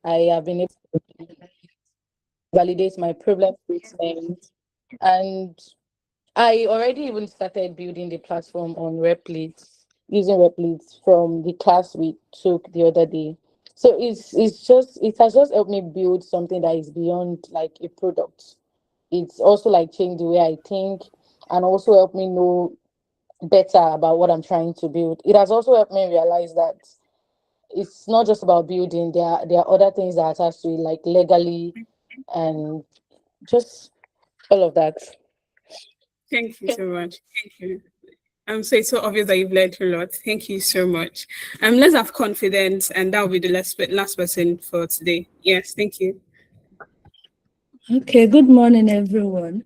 I have been able to validate my problem statement. And I already even started building the platform on Replits, using Replits from the class we took the other day. So it has just helped me build something that is beyond like a product. It's also like changed the way I think, and also helped me know better about what I'm trying to build. It has also helped me realize that it's not just about building. There are other things that are attached to it, like legally and just all of that. Thank you so much. Thank you. So it's so obvious that you've learned a lot. Thank you so much. Let's have confidence, and that will be the last person for today. Yes, thank you. Okay, good morning, everyone.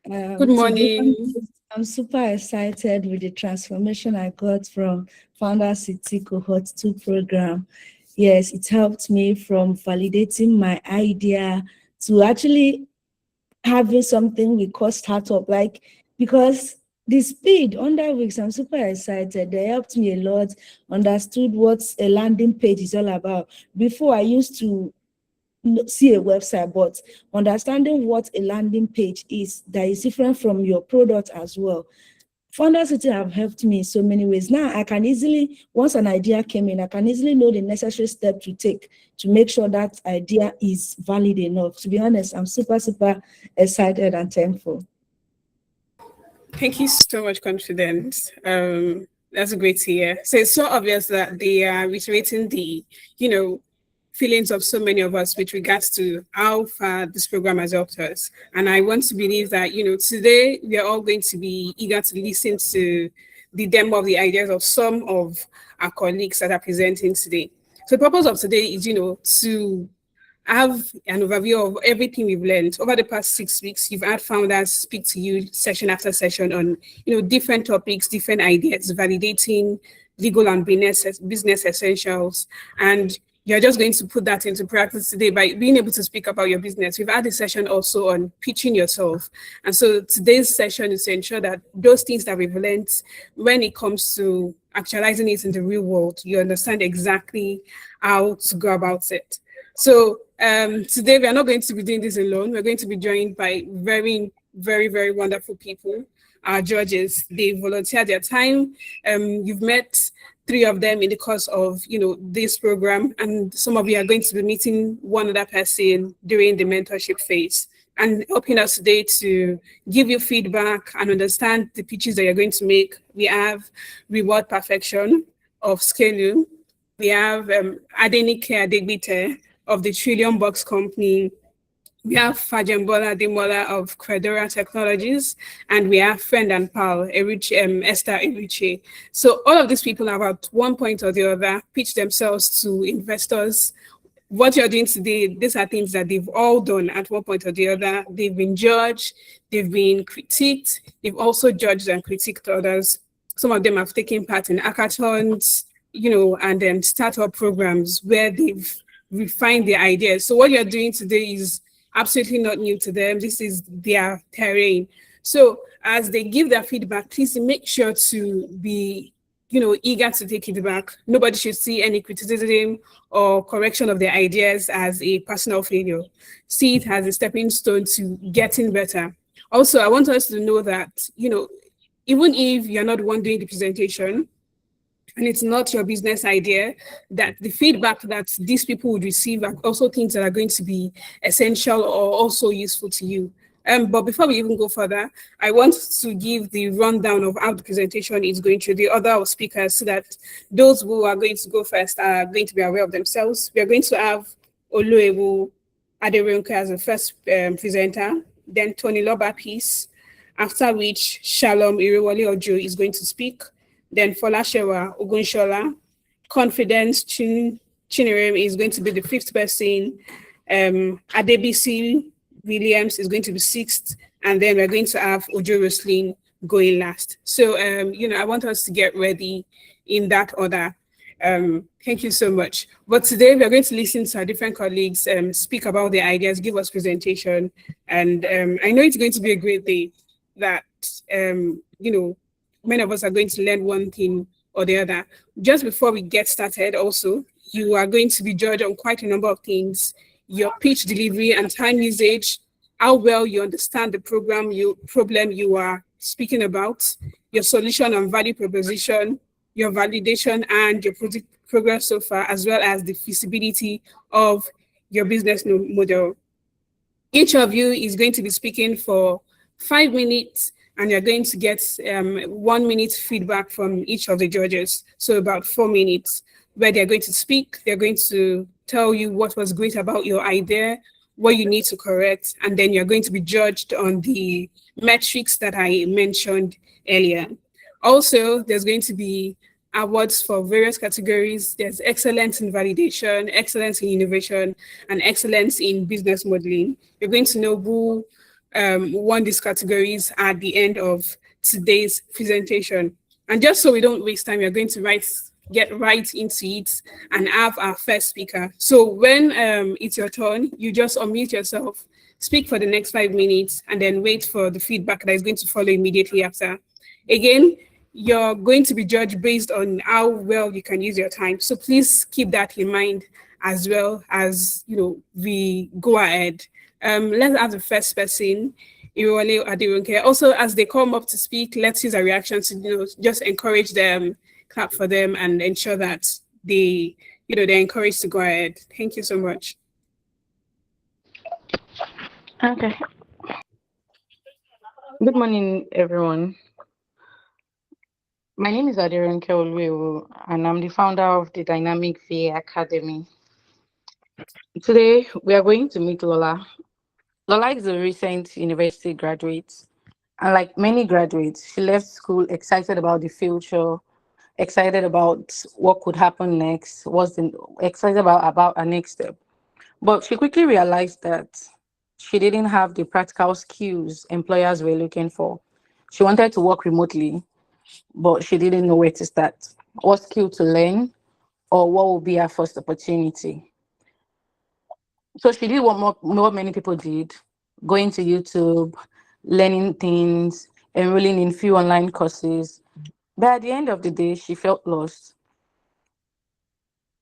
Good To be morning. honest, I'm super excited with the transformation I got from FoundHerCity Cohort 2 program. Yes, it helped me from validating my idea to actually having something we call startup, like, because the speed under weeks, I'm super excited. They helped me a lot, understood what a landing page is all about. Before, I used to see a website, but understanding what a landing page is, that is different from your product as well. FoundHerCity have helped me in so many ways. Now I can easily, once an idea came in, I can easily know the necessary step to take to make sure that idea is valid enough. To be honest, I'm super, super excited and thankful. Thank you so much, Confidence. That's great to hear. So it's so obvious that they are reiterating the, you know, feelings of so many of us with regards to how far this program has helped us. And I want to believe that, today we are all going to be eager to listen to the demo of the ideas of some of our colleagues that are presenting today. So the purpose of today is, to have an overview of everything we've learned over the past 6 weeks. You've had founders speak to you session after session on, different topics, different ideas, validating legal and business essentials. And you're just going to put that into practice today by being able to speak about your business. We've had a session also on pitching yourself. And so today's session is to ensure that those things that we've learned, when it comes to actualizing it in the real world, you understand exactly how to go about it. So today we are not going to be doing this alone. We're going to be joined by very, very, very wonderful people. Our judges, they volunteer their time. You've met 3 of them in the course of this program, and some of you are going to be meeting one other person during the mentorship phase. And helping us today to give you feedback and understand the pitches that you're going to make, we have Reward Perfection of Scalum. We have Adenike Adegbite of the Trillion Box Company. We have Fajembola Demola of Credora Technologies, and we have friend and pal, Esther Eriche. So all of these people have at one point or the other pitched themselves to investors. What you're doing today, these are things that they've all done at one point or the other. They've been judged, they've been critiqued, they've also judged and critiqued others. Some of them have taken part in hackathons, and startup programs where they've refined their ideas. So what you're doing today is absolutely not new to them. This is their terrain. So as they give their feedback, please make sure to be, eager to take it back. Nobody should see any criticism or correction of their ideas as a personal failure. See it as a stepping stone to getting better. Also, I want us to know that, even if you're not the one doing the presentation, and it's not your business idea, that the feedback that these people would receive are also things that are going to be essential or also useful to you. But before we even go further, I want to give the rundown of how the presentation is going through the other speakers so that those who are going to go first are going to be aware of themselves. We are going to have Oluewu Aderonke as the first presenter, then Tony Loba Peace, after which Shalom Iriwole Ojo is going to speak. Then Folashewa Ogunshola, Confidence Chinirem is going to be the 5th person. Adebisi Williams is going to be 6th. And then we're going to have Ojo Roslin going last. So, I want us to get ready in that order. Thank you so much. But today we're going to listen to our different colleagues speak about their ideas, give us presentation. And I know it's going to be a great day that, many of us are going to learn one thing or the other. Just before we get started also, you are going to be judged on quite a number of things: your pitch delivery and time usage, how well you understand the problem you are speaking about, your solution and value proposition, your validation and your project progress so far, as well as the feasibility of your business model. Each of you is going to be speaking for 5 minutes, and you're going to get 1 minute feedback from each of the judges. So about 4 minutes, where they're going to speak, they're going to tell you what was great about your idea, what you need to correct, and then you're going to be judged on the metrics that I mentioned earlier. Also, there's going to be awards for various categories. There's excellence in validation, excellence in innovation, and excellence in business modeling. You're going to know who won these categories at the end of today's presentation. And just so we don't waste time, we're going to get right into it and have our first speaker. So when it's your turn, you just unmute yourself, speak for the next 5 minutes, and then wait for the feedback that is going to follow immediately after. Again, you're going to be judged based on how well you can use your time. So please keep that in mind as well as we go ahead. Let's have the first person, Irole Adirunke. Also, as they come up to speak, let's use a reaction to just encourage them, clap for them, and ensure that they're encouraged to go ahead. Thank you so much. Okay. Good morning, everyone. My name is Adironke Oluwewu, and I'm the founder of the Dynamic VA Academy. Today, we are going to meet Lola. Lola is a recent university graduate, and like many graduates, she left school excited about the future, excited about what could happen next, excited about her next step. But she quickly realized that she didn't have the practical skills employers were looking for. She wanted to work remotely, but she didn't know where to start, what skill to learn, or what would be her first opportunity. So she did what many people did, going to YouTube, learning things, enrolling in few online courses. But at the end of the day, she felt lost.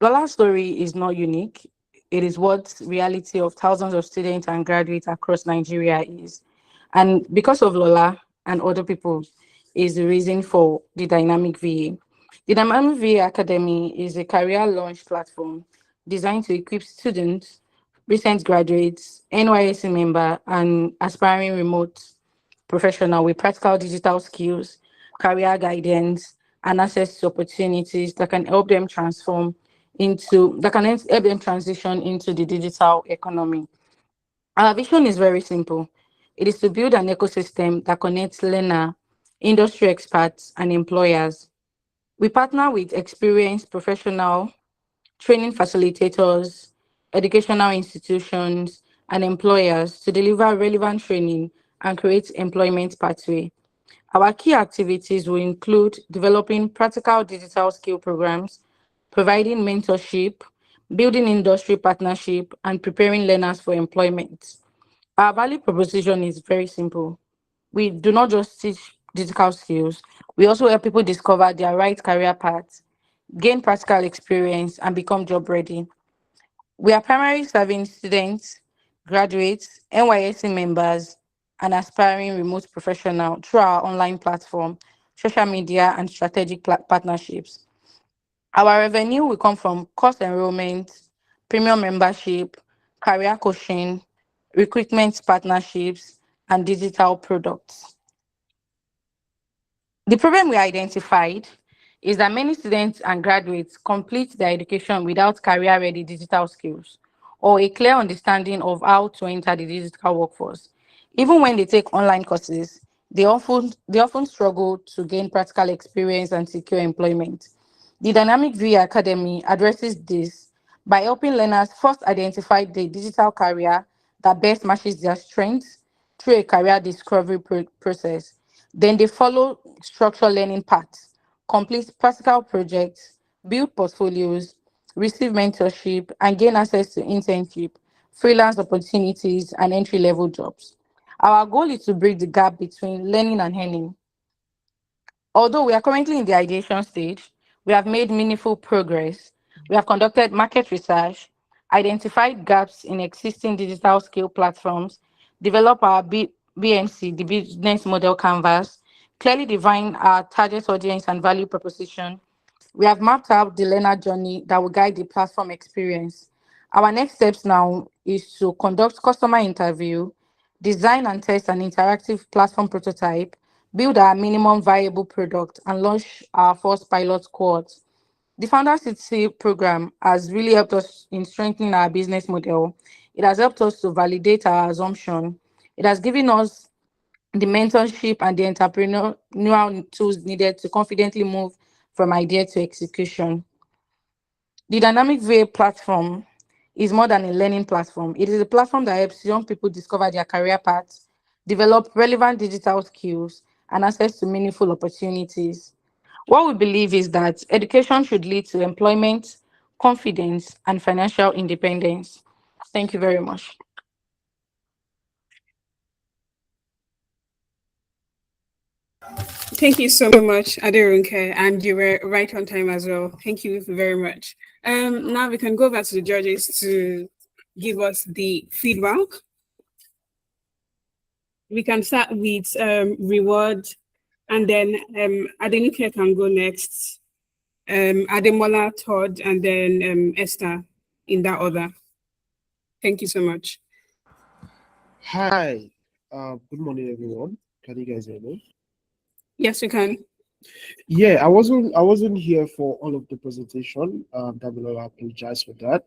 Lola's story is not unique. It is what reality of thousands of students and graduates across Nigeria is. And because of Lola and other people, is the reason for the Dynamic VA. The Dynamic VA Academy is a career launch platform designed to equip students, recent graduates, NYSC member, and aspiring remote professional with practical digital skills, career guidance, and access to opportunities that can help them help them transition into the digital economy. Our vision is very simple. It is to build an ecosystem that connects learner, industry experts, and employers. We partner with experienced professional training facilitators, educational institutions, and employers to deliver relevant training and create employment pathway. Our key activities will include developing practical digital skill programs, providing mentorship, building industry partnership, and preparing learners for employment. Our value proposition is very simple. We do not just teach digital skills, we also help people discover their right career path, gain practical experience, and become job ready. We are primarily serving students, graduates, NYSC members, and aspiring remote professionals through our online platform, social media, and strategic partnerships. Our revenue will come from course enrollment, premium membership, career coaching, recruitment partnerships, and digital products. The problem we identified is that many students and graduates complete their education without career-ready digital skills or a clear understanding of how to enter the digital workforce. Even when they take online courses, they often struggle to gain practical experience and secure employment. The Dynamic VA Academy addresses this by helping learners first identify the digital career that best matches their strengths through a career discovery process. Then they follow structured learning paths, complete practical projects, build portfolios, receive mentorship, and gain access to internship, freelance opportunities, and entry level jobs. Our goal is to bridge the gap between learning and earning. Although we are currently in the ideation stage, we have made meaningful progress. We have conducted market research, identified gaps in existing digital skill platforms, developed our BMC, the business model canvas, clearly defined our target audience and value proposition. We have mapped out the learner journey that will guide the platform experience. Our next steps now is to conduct customer interview, design and test an interactive platform prototype, build our minimum viable product, and launch our first pilot cohort. The Founder City program has really helped us in strengthening our business model. It has helped us to validate our assumption. It has given us the mentorship and the entrepreneurial tools needed to confidently move from idea to execution. The Dynamic VA platform is more than a learning platform. It is a platform that helps young people discover their career paths, develop relevant digital skills, and access to meaningful opportunities. What we believe is that education should lead to employment, confidence, and financial independence. Thank you very much. Thank you so much, Aderunke, and you were right on time as well. Thank you very much. Now we can go back to the judges to give us the feedback. We can start with reward, and then Adenike can go next. Ademola third, and then Esther in that order. Thank you so much. Hi, good morning, everyone. Can you guys hear me? Yes, we can. Yeah, I wasn't here for all of the presentation. Damila, I apologize for that.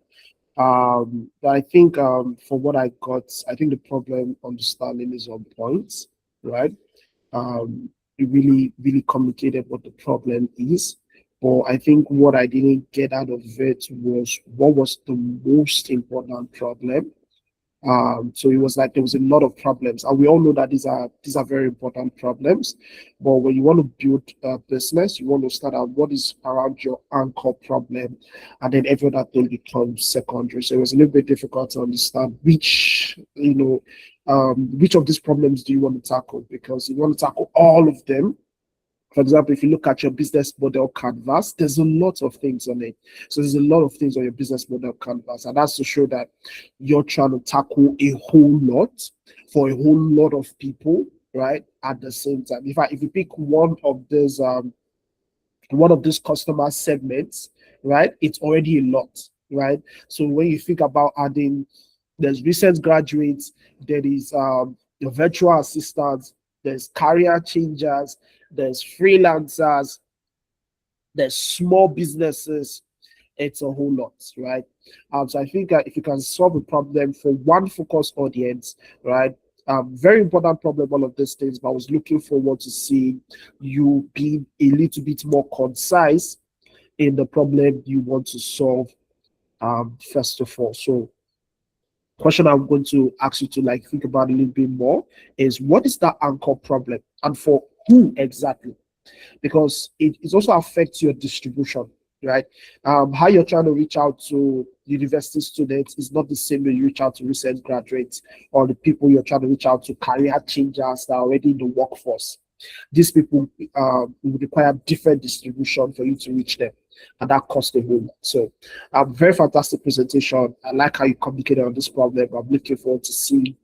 But I think for what I got, I think the problem understanding is on point, right? You really communicated what the problem is. But I think what I didn't get out of it was what was the most important problem. So it was like there was a lot of problems, and we all know that these are very important problems. But when you want to build a business, you want to start out what is around your anchor problem, and then every other thing becomes secondary. So it was a little bit difficult to understand which of these problems do you want to tackle, because you want to tackle all of them. For example, if you look at your business model canvas, there's a lot of things on it. So there's a lot of things on your business model canvas, and that's to show that you're trying to tackle a whole lot for a whole lot of people, right? At the same time. If you pick one of these customer segments, right, it's already a lot, right? So when you think about adding, there's recent graduates, there is your virtual assistants, there's career changers, there's freelancers, there's small businesses. It's a whole lot, right? So I think if you can solve a problem for one focus audience, right? Very important problem, all of these things, but I was looking forward to seeing you being a little bit more concise in the problem you want to solve, first of all. So question I'm going to ask you to like think about a little bit more is, what is that anchor problem and for who exactly? Because it also affects your distribution, right? How you're trying to reach out to university students is not the same way you reach out to recent graduates, or the people you're trying to reach out to, career changers that are already in the workforce. These people will require different distribution for you to reach them, and that costs a whole lot. So, very fantastic presentation. I like how you communicated on this problem. I'm looking forward to seeing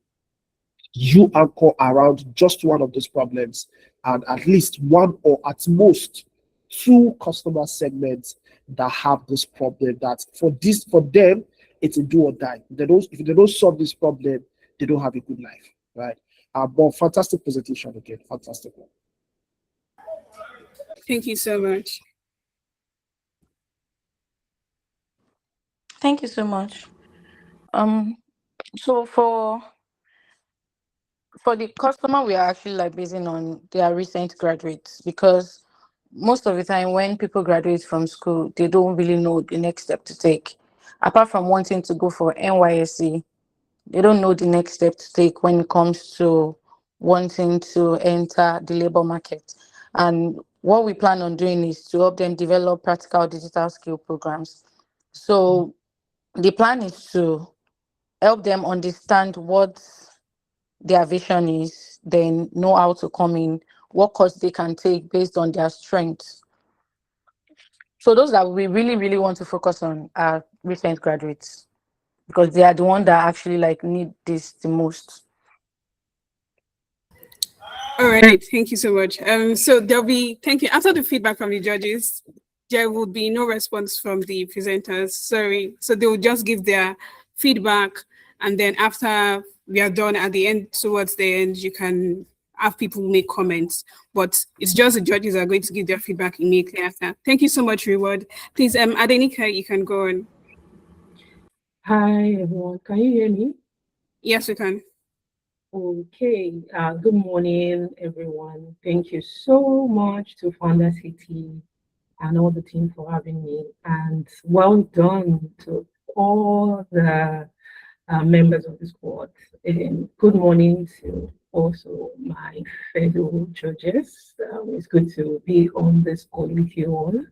you anchor around just one of those problems, and at least one or at most two customer segments that have this problem, that for them it's a do or die. If they don't solve this problem, they don't have a good life, right? But fantastic presentation again, fantastic one. Thank you so much. Thank you so much. Um, so for the customer, we are actually like basing on their recent graduates, because most of the time when people graduate from school, they don't really know the next step to take. Apart from wanting to go for NYSC, they don't know the next step to take when it comes to wanting to enter the labor market. And what we plan on doing is to help them develop practical digital skill programs. So the plan is to help them understand what their vision is, then know how to come in, what course they can take based on their strengths. So those that we really, really want to focus on are recent graduates because they are the one that actually like need this the most. All right, thank you so much. So there'll be thank you after the feedback from the judges. There will be no response from the presenters. Sorry, so they will just give their feedback, and then after we are done at the end, towards the end, you can have people make comments. But it's just the judges are going to give their feedback immediately after. Thank you so much, Reward. Please, Adenika, you can go on. Hi everyone, can you hear me? Yes, we can. Okay, good morning everyone. Thank you so much to FoundHerCity and all the team for having me, and well done to all the members of the squad. And good morning to also my fellow judges. It's good to be on this call with you all.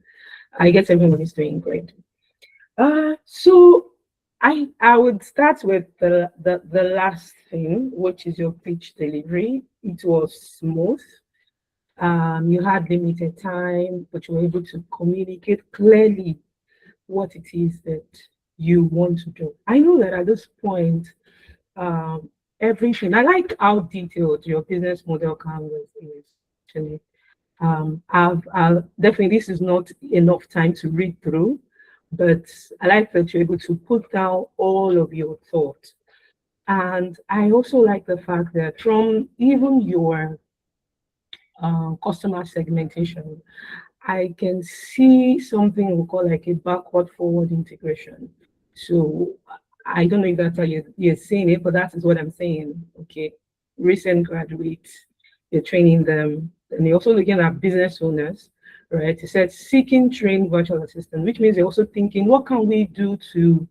I guess everyone is doing great. So I would start with the last thing, which is your pitch delivery. It was smooth. You had limited time, but you were able to communicate clearly what it is that you want to do. I know that at this point, um, everything. I like how detailed your business model canvas is. Actually, I've definitely this is not enough time to read through, but I like that you're able to put down all of your thoughts. And I also like the fact that from even your customer segmentation, I can see something we call like a backward forward integration. So I don't know if that's how you're saying it, but that is what I'm saying. Okay. Recent graduates, you're training them, and you're also looking at business owners, right? It said seeking trained virtual assistant, which means you're also thinking, what can we do to,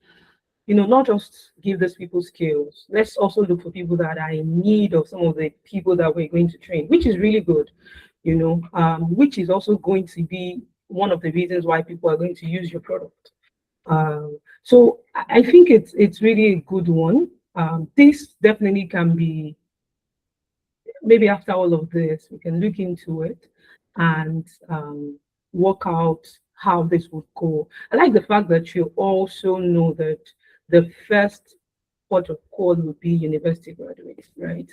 not just give those people skills. Let's also look for people that are in need of some of the people that we're going to train, which is really good, which is also going to be one of the reasons why people are going to use your product. So I think it's really a good one. This definitely can be maybe after all of this, we can look into it and work out how this would go. I like the fact that you also know that the first port of call would be university graduates, right?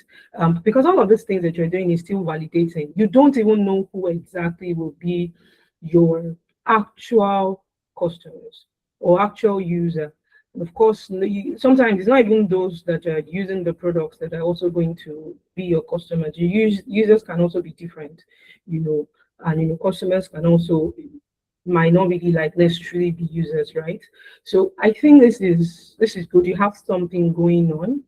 Because all of these things that you're doing is still validating. You don't even know who exactly will be your actual customers or actual user. And of course, sometimes it's not even those that are using the products that are also going to be your customers. Users can also be different, and customers can also might not really like necessarily be users, right? So I think this is good. You have something going on.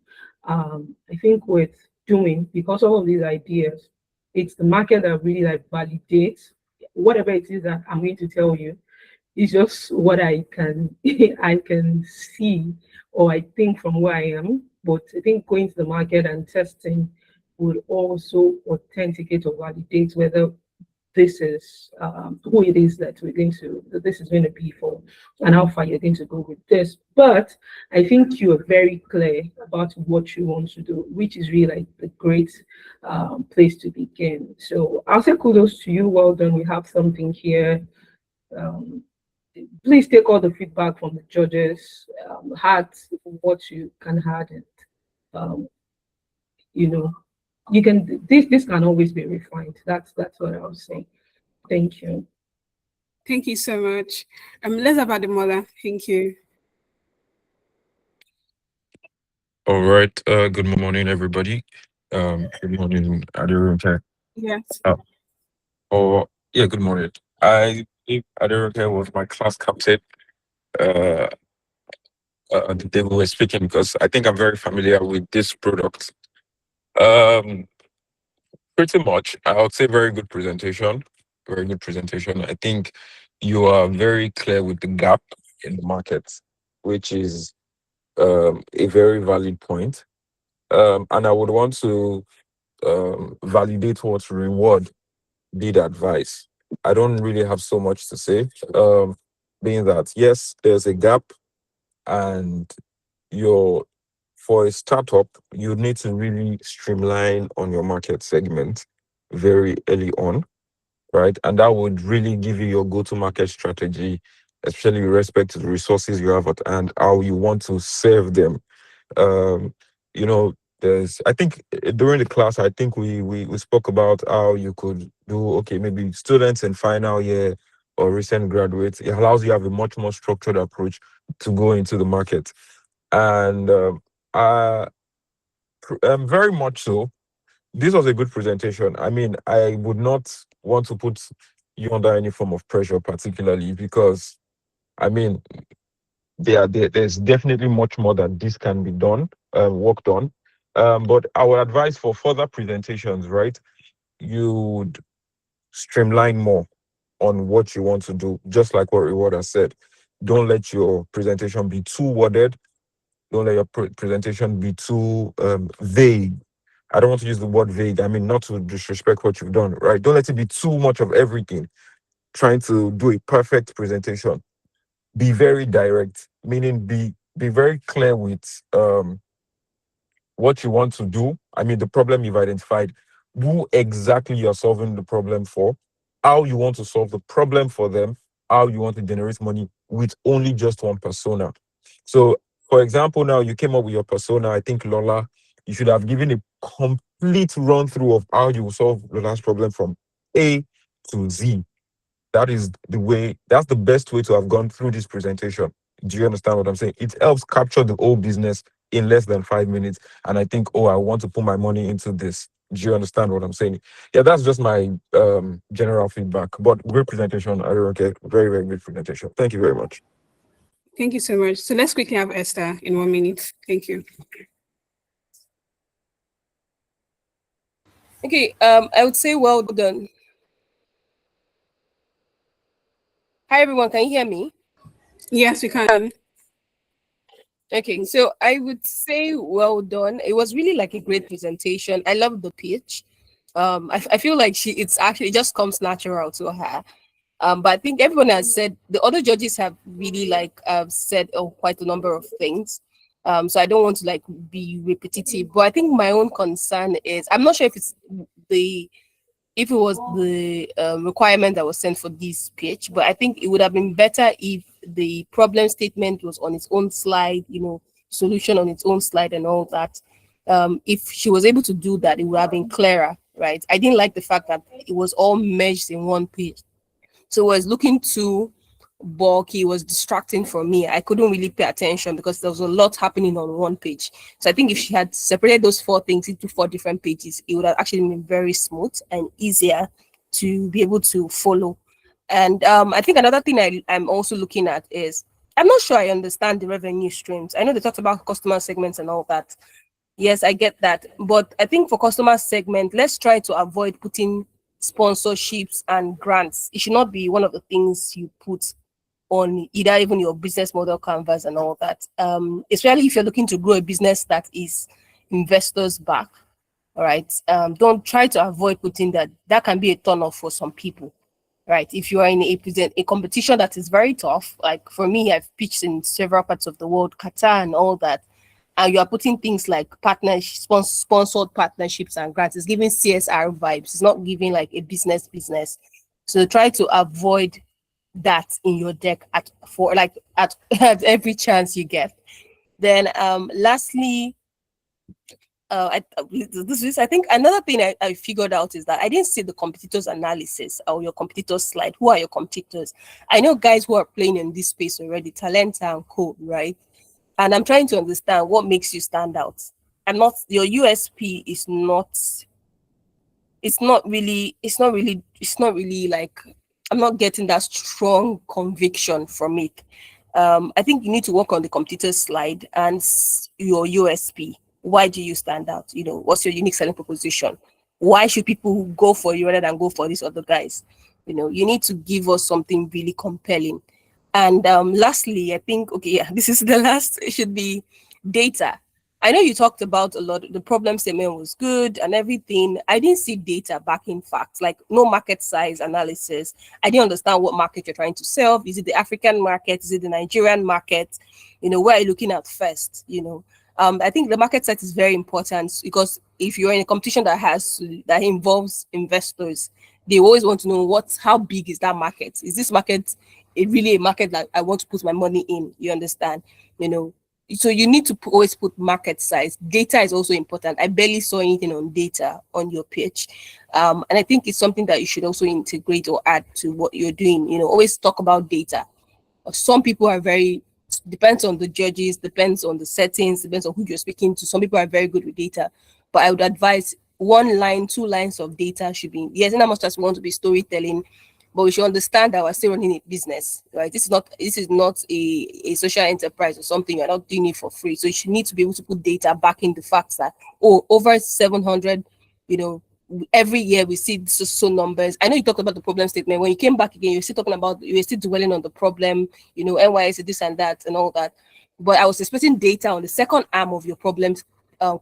I think with doing because all of these ideas, it's the market that really like validates whatever it is that I'm going to tell you. It's just what I can I can see or I think from where I am. But I think going to the market and testing would also authenticate or validate whether this is who it is that that this is going to be for and how far you're going to go with this. But I think you are very clear about what you want to do, which is really like the great place to begin. So I'll say kudos to you. Well done. We have something here. Um, please take all the feedback from the judges, add what you can add, and um, you know, you can. This can always be refined. That's what I was saying. Thank you. Thank you so much. Let's have Ademola. Thank you. All right. Good morning, everybody. Good morning, Adirunke. Yes. Oh, yeah. Good morning. I think Adirunke was my class captain. Uh, the day we were speaking because I think I'm very familiar with this product. Um, Pretty much, I would say very good presentation. Very good presentation. I think you are very clear with the gap in the market, which is a very valid point. And I would want to validate what reward did advise. I don't really have so much to say. Being that yes, there's a gap, and you're for a startup, you need to really streamline on your market segment very early on. right? And that would really give you your go-to-market strategy, especially with respect to the resources you have at hand, how you want to serve them. Um, you know, I think during the class, I think we spoke about how you could do, okay, maybe students in final year or recent graduates. It allows you to have a much more structured approach to go into the market. And I, very much so. This was a good presentation. I mean, I would not want to put you under any form of pressure, particularly because, I mean, there's definitely much more that this can be done, worked on. But I would advise for further presentations, right? You would streamline more on what you want to do, just like what Reward has said. Don't let your presentation be too worded. Don't let your presentation be too vague. I don't want to use the word vague. I mean, not to disrespect what you've done, right? Don't let it be too much of everything. Trying to do a perfect presentation. Be very direct, meaning be very clear with what you want to do. I mean, the problem you've identified, who exactly you're solving the problem for, how you want to solve the problem for them, how you want to generate money with only just one persona. So, for example, now you came up with your persona, I think Lola, you should have given a complete run through of how you will solve Lola's problem from A to Z. That's the best way to have gone through this presentation. Do you understand what I'm saying? It helps capture the whole business in less than 5 minutes. And I think, oh, I want to put my money into this. Do you understand what I'm saying? Yeah, that's just my general feedback. But great presentation, okay. Very, very good presentation. Thank you very much. Thank you so much. So let's quickly have Esther in 1 minute. Thank you. Okay, I would say well done. Hi everyone, can you hear me? Yes, we can. Okay, so I would say well done. It was really like a great presentation. I love the pitch. I feel like it just comes natural to her. But I think everyone has said, the other judges have really like said quite a number of things. So I don't want to like be repetitive, but I think my own concern is I'm not sure if it was the requirement that was sent for this pitch, but I think it would have been better if the problem statement was on its own slide, solution on its own slide and all that. If she was able to do that, it would have been clearer, right? I didn't like the fact that it was all merged in one page. So I was looking too bulky, was distracting for me. I couldn't really pay attention because there was a lot happening on one page. So I think if she had separated those 4 things into 4 different pages, it would have actually been very smooth and easier to be able to follow. And I think another thing I'm also looking at is I'm not sure I understand the revenue streams. I know they talked about customer segments and all that. Yes, I get that. But I think for customer segment, let's try to avoid putting sponsorships and grants. It should not be one of the things you put on either even your business model canvas and all that. Especially if you're looking to grow a business that is investors back. All right. Don't try to avoid putting that. That can be a turn off for some people. Right. If you are in a competition that is very tough, like for me, I've pitched in several parts of the world, Qatar and all that, and you are putting things like sponsored partnerships and grants. It's giving CSR vibes. It's not giving like a business. So try to avoid that in your deck at at every chance you get. Then lastly, I think another thing I figured out is that I didn't see the competitors analysis or your competitors slide. Who are your competitors? I know guys who are playing in this space already, Talenta and Co, right? And I'm trying to understand what makes you stand out. Your USP is not, it's not really like, I'm not getting that strong conviction from it. I think you need to work on the competitor slide and your USP. Why do you stand out? What's your unique selling proposition? Why should people go for you rather than go for these other guys? You need to give us something really compelling. And lastly, I think, okay, yeah, this is the last, it should be data. I know you talked about a lot, the problem statement was good and everything. I didn't see data backing facts, like no market size analysis. I didn't understand what market you're trying to sell. Is it the African market? Is it the Nigerian market? Where are you looking at first? I think the market size is very important because if you're in a competition that involves investors, they always want to know how big is that market? Is this market really a market that I want to put my money in? You understand? You know, so you need to always put market size. Data is also important. I barely saw anything on data on your pitch, and I think it's something that you should also integrate or add to what you're doing. You know, always talk about data. Some people are very, depends on the judges, depends on the settings, depends on who you're speaking to. Some people are very good with data, but I would advise one line, two lines of data should be, yes, in as much as we want to be storytelling, but we should understand that we're still running a business, right? This is not a social enterprise or something. You're not doing it for free. So you should need to be able to put data back in the facts that, oh, over 700, you know, every year we see so numbers. I know you talked about the problem statement. When you came back again, you're still talking about, you're still dwelling on the problem, you know, NYS, this and that and all that. But I was expecting data on the second arm of your problems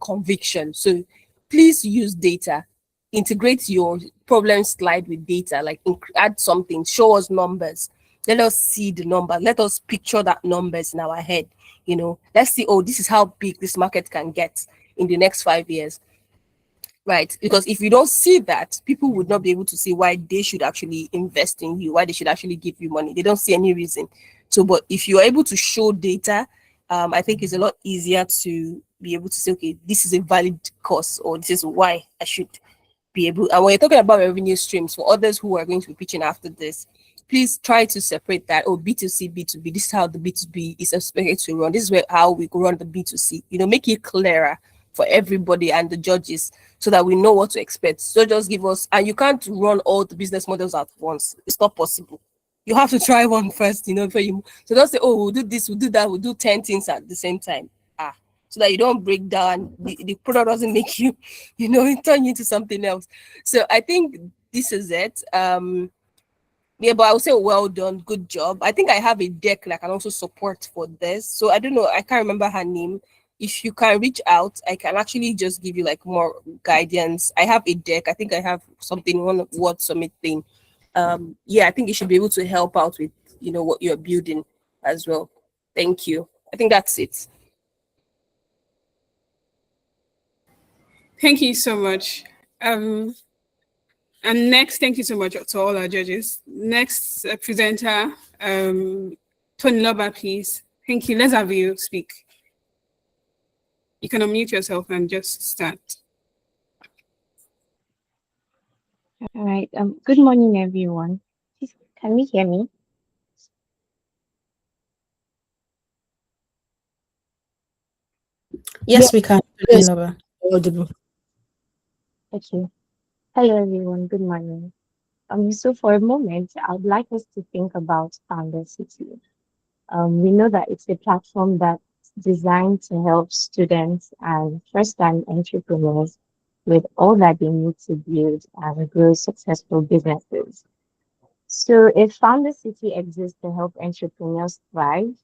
conviction. So please use data. Integrate your problem slide with data, like add something, show us numbers. Let us see the number. Let us picture that numbers in our head. You know, let's see, oh, this is how big this market can get in the next 5 years. Right, because if you don't see that, people would not be able to see why they should actually invest in you, why they should actually give you money. They don't see any reason. So, but if you're able to show data, I think it's a lot easier to be able to say, okay, this is a valid cost, or this is why I should be able. And when you're talking about revenue streams for others who are going to be pitching after this, please try to separate that. Oh, B2C, B2B. This is how the B2B is expected to run. This is how we run the B2C. You know, make it clearer for everybody and the judges so that we know what to expect. So just give us, and you can't run all the business models at once. It's not possible. You have to try one first, you know, before you. So don't say, oh, we'll do this, we'll do that, we'll do 10 things at the same time. So that you don't break down, the product doesn't make you, you know, turn you into something else. So I think this is it. Yeah, but I would say well done, good job. I think I have a deck that I can also support for this. So I don't know, I can't remember her name. If you can reach out, I can actually just give you like more guidance. I have a deck. I think I have something, one word summit thing. Yeah, I think you should be able to help out with, you know, what you're building as well. Thank you. I think that's it. Thank you so much. And next, thank you so much to all our judges. Next presenter, Tony Loba, please. Thank you. Let's have you speak. You can unmute yourself and just start. All right. Good morning, everyone. Can you hear me? Yes, we can. Yes. Lover. Audible. Okay. Hello, everyone. Good morning. So for a moment, I would like us to think about FoundHerCity. We know that it's a platform that's designed to help students and first-time entrepreneurs with all that they need to build and grow successful businesses. So if FoundHerCity exists to help entrepreneurs thrive,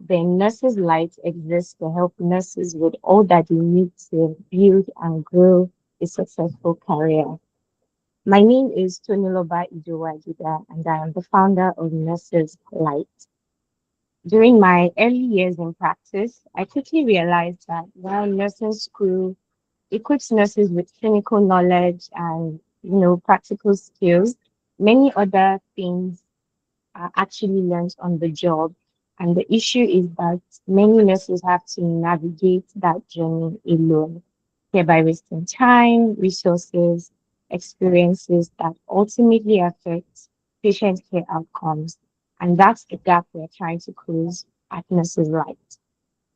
then Nurses Light exists to help nurses with all that they need to build and grow a successful career. My name is Toniloba Idowajida, and I am the founder of Nurses Light. During my early years in practice, I quickly realized that while nursing school equips nurses with clinical knowledge and practical skills, many other things are actually learned on the job. And the issue is that many nurses have to navigate that journey alone, thereby wasting time, resources, experiences that ultimately affect patient care outcomes. And that's the gap we're trying to close at Nurses Light.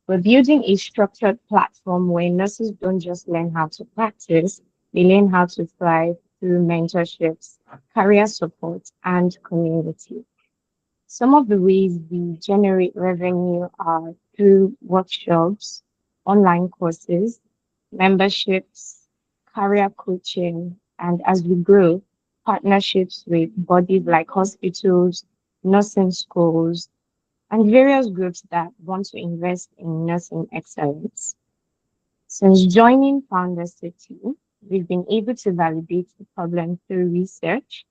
We're building a structured platform where nurses don't just learn how to practice, they learn how to thrive through mentorships, career support, and community. Some of the ways we generate revenue are through workshops, online courses, memberships, career coaching, and as we grow, partnerships with bodies like hospitals, nursing schools, and various groups that want to invest in nursing excellence. Since joining FoundHerCity, we've been able to validate the problem through research,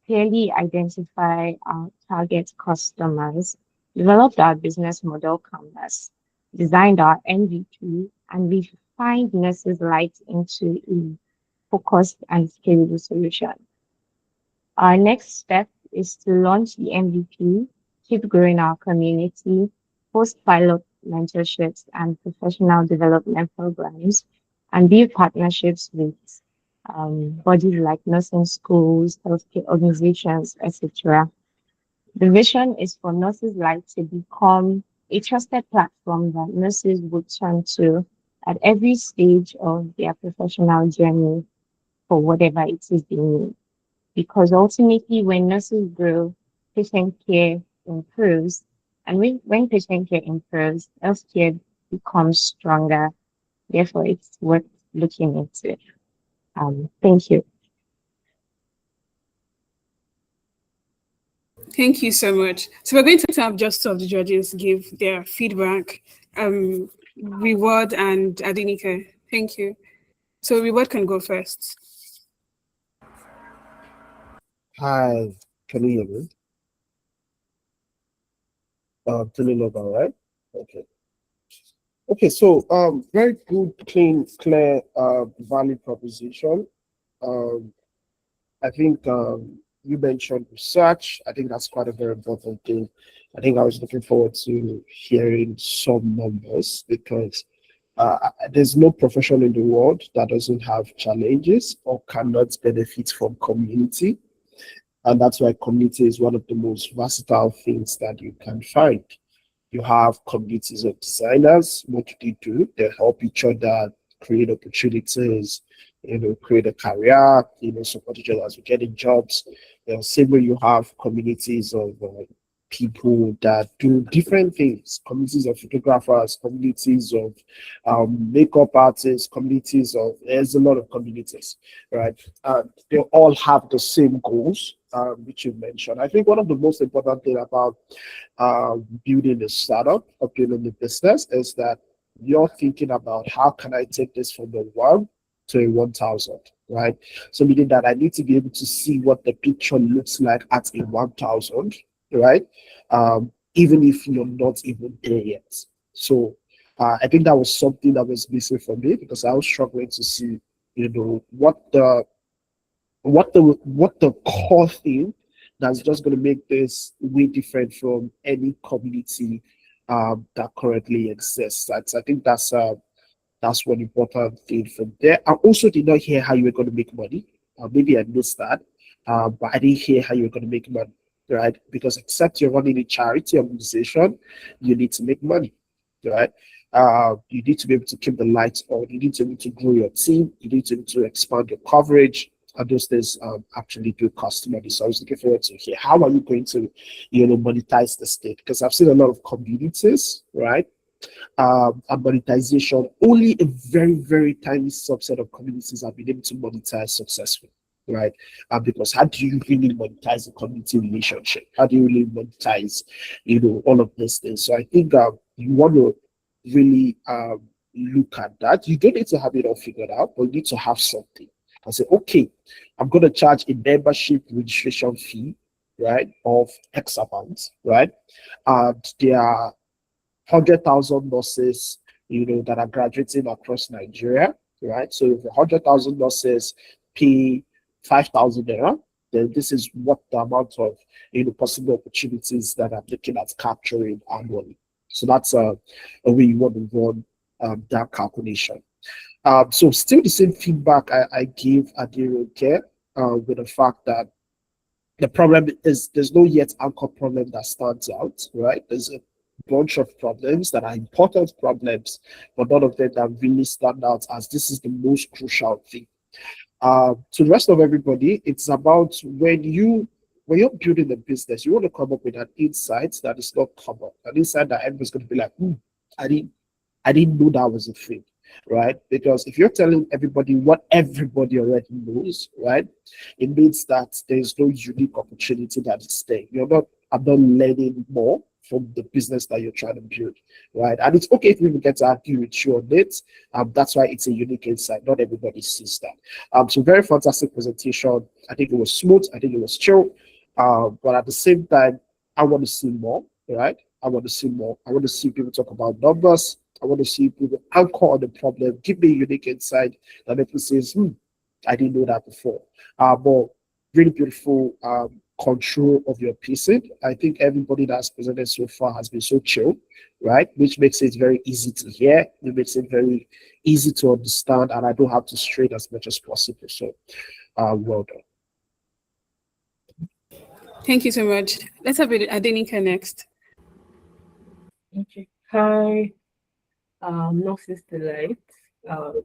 clearly identify our target customers, developed our business model canvas, designed our MVP, and refined Nurses Light into a focused and scalable solution. Our next step is to launch the MVP, keep growing our community, host pilot mentorships and professional development programs, and build partnerships with bodies like nursing schools, healthcare organizations, etc. The vision is for Nurses Light to become a trusted platform that nurses would turn to at every stage of their professional journey for whatever it is they need. Because ultimately, when nurses grow, patient care improves. And when patient care improves, healthcare becomes stronger. Therefore, it's worth looking into. Thank you. Thank you so much. So we're going to have just two of the judges give their feedback, Reward and Adinika. Thank you. So Reward can go first. Hi, can you hear me? Turning over, right? Okay. Okay, so very good, clean, clear, valid proposition. Um, I think you mentioned research. I think that's quite a very important thing. I think I was looking forward to hearing some numbers because there's no profession in the world that doesn't have challenges or cannot benefit from community. And that's why community is one of the most versatile things that you can find. You have communities of designers. What do they do? They help each other create opportunities, create a career, support each other as we getting jobs. Same way you have communities of people that do different things, communities of photographers, communities of makeup artists, communities of, there's a lot of communities, right? They all have the same goals, which you mentioned. I think one of the most important thing about building a startup or building a business is that you're thinking about how can I take this from a 1 to a 1,000, right? So meaning that I need to be able to see what the picture looks like at a 1,000, right? Even if you're not even there yet. So I think that was something that was missing for me because I was struggling to see, what the core thing that's just going to make this way different from any community that currently exists. I think that's one important thing from there. I also did not hear how you were going to make money. Maybe I missed that, but I didn't hear how you were going to make money, right? Because except you're running a charity organization, you need to make money, right? You need to be able to keep the lights on. You need to be able to grow your team. You need to be able to expand your coverage. And those things actually do cost money. So I was looking forward to hear how are you going to, monetize the state? Because I've seen a lot of communities, right? And monetization, only a very, very tiny subset of communities have been able to monetize successfully, right? Because how do you really monetize a community relationship? How do you really monetize, all of these things? So I think you want to really look at that. You don't need to have it all figured out, but you need to have something. And say, okay, I'm going to charge a membership registration fee, right, of X amount, right? And there are 100,000 nurses, that are graduating across Nigeria, right? So if 100,000 nurses pay 5,000 naira, then this is what the amount of, possible opportunities that I'm looking at capturing annually. So that's a way you want to run that calculation. So still the same feedback I gave Adiroke with the fact that the problem is there's no yet anchor problem that stands out, right? There's a bunch of problems that are important problems, but none of them that really stand out as this is the most crucial thing. To the rest of everybody, it's about when you're building a business, you want to come up with an insight that is not common, an insight that everybody's going to be like, I didn't I didn't know that was a thing, right? Because if you're telling everybody what everybody already knows, right, it means that there's no unique opportunity that is there. I'm not learning more from the business that you're trying to build, right? And it's okay if people get to argue with you on it. That's why it's a unique insight. Not everybody sees that. So very fantastic presentation. I think it was smooth. I think it was chill. But at the same time, I want to see more, right? I want to see more. I want to see people talk about numbers. I want to see people anchor on the problem, give me a unique insight that people says, I didn't know that before. But really beautiful control of your pacing. I think everybody that's presented so far has been so chill, right? Which makes it very easy to hear. It makes it very easy to understand, and I don't have to strain as much as possible. So, well done. Thank you so much. Let's have Adenika next. Okay. Hi, Nurses Delight.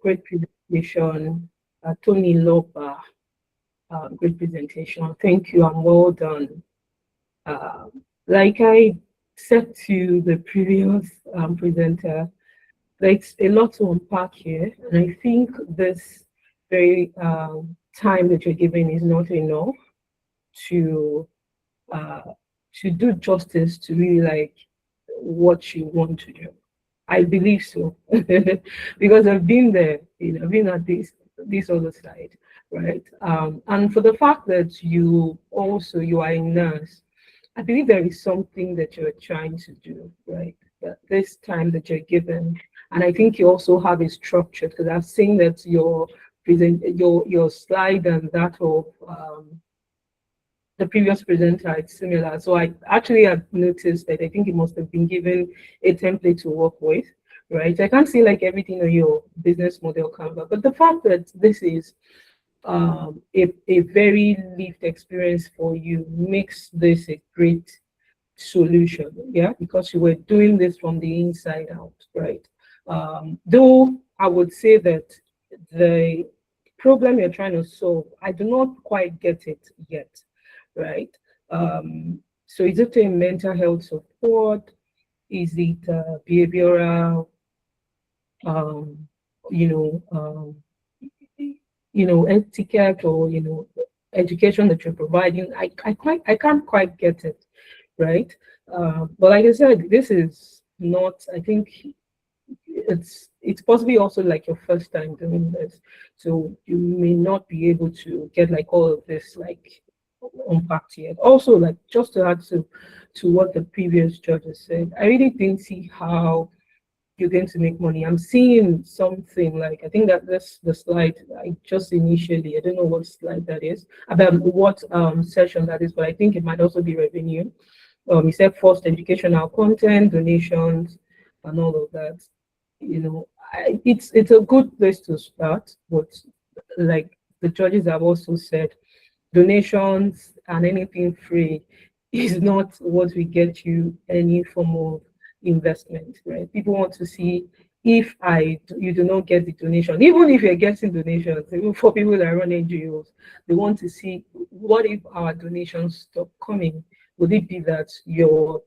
Great presentation. Tony Loba, great presentation. Thank you, and well done. Like I said to the previous presenter, there's a lot to unpack here, and I think this very time that you're giving is not enough to uh, to do justice to really like what you want to do. I believe so because I've been there, I've been at this other side, right? And for the fact that you are a nurse, I believe there is something that you're trying to do, right? That this time that you're given, and I think you also have a structure because I've seen that your slide and that of the previous presenter is similar. So I actually have noticed that I think it must have been given a template to work with, right? I can't see like everything on your business model Canva, but the fact that this is a very lived experience for you makes this a great solution, yeah, because you were doing this from the inside out, right? Though I would say that the problem you're trying to solve, I do not quite get it yet, right? So is it a mental health support? Is it behavioral, um, you know, um, etiquette or education that you're providing? I can't quite get it, right? But like I said, this is not. I think it's possibly also like your first time doing this, so you may not be able to get like all of this like unpacked yet. Also, like just to add to what the previous judges said, I really didn't see how you're going to make money. I'm seeing something like I think that this the slide I just initially I don't know what slide that is about what session that is, but I think it might also be revenue. You said first educational content, donations, and all of that. It's a good place to start, but like the judges have also said, donations and anything free is not what will get you any form of investment, right? People want to see if you do not get the donation, even if you're getting donations, even for people that run NGOs, they want to see what if our donations stop coming? Would it be that your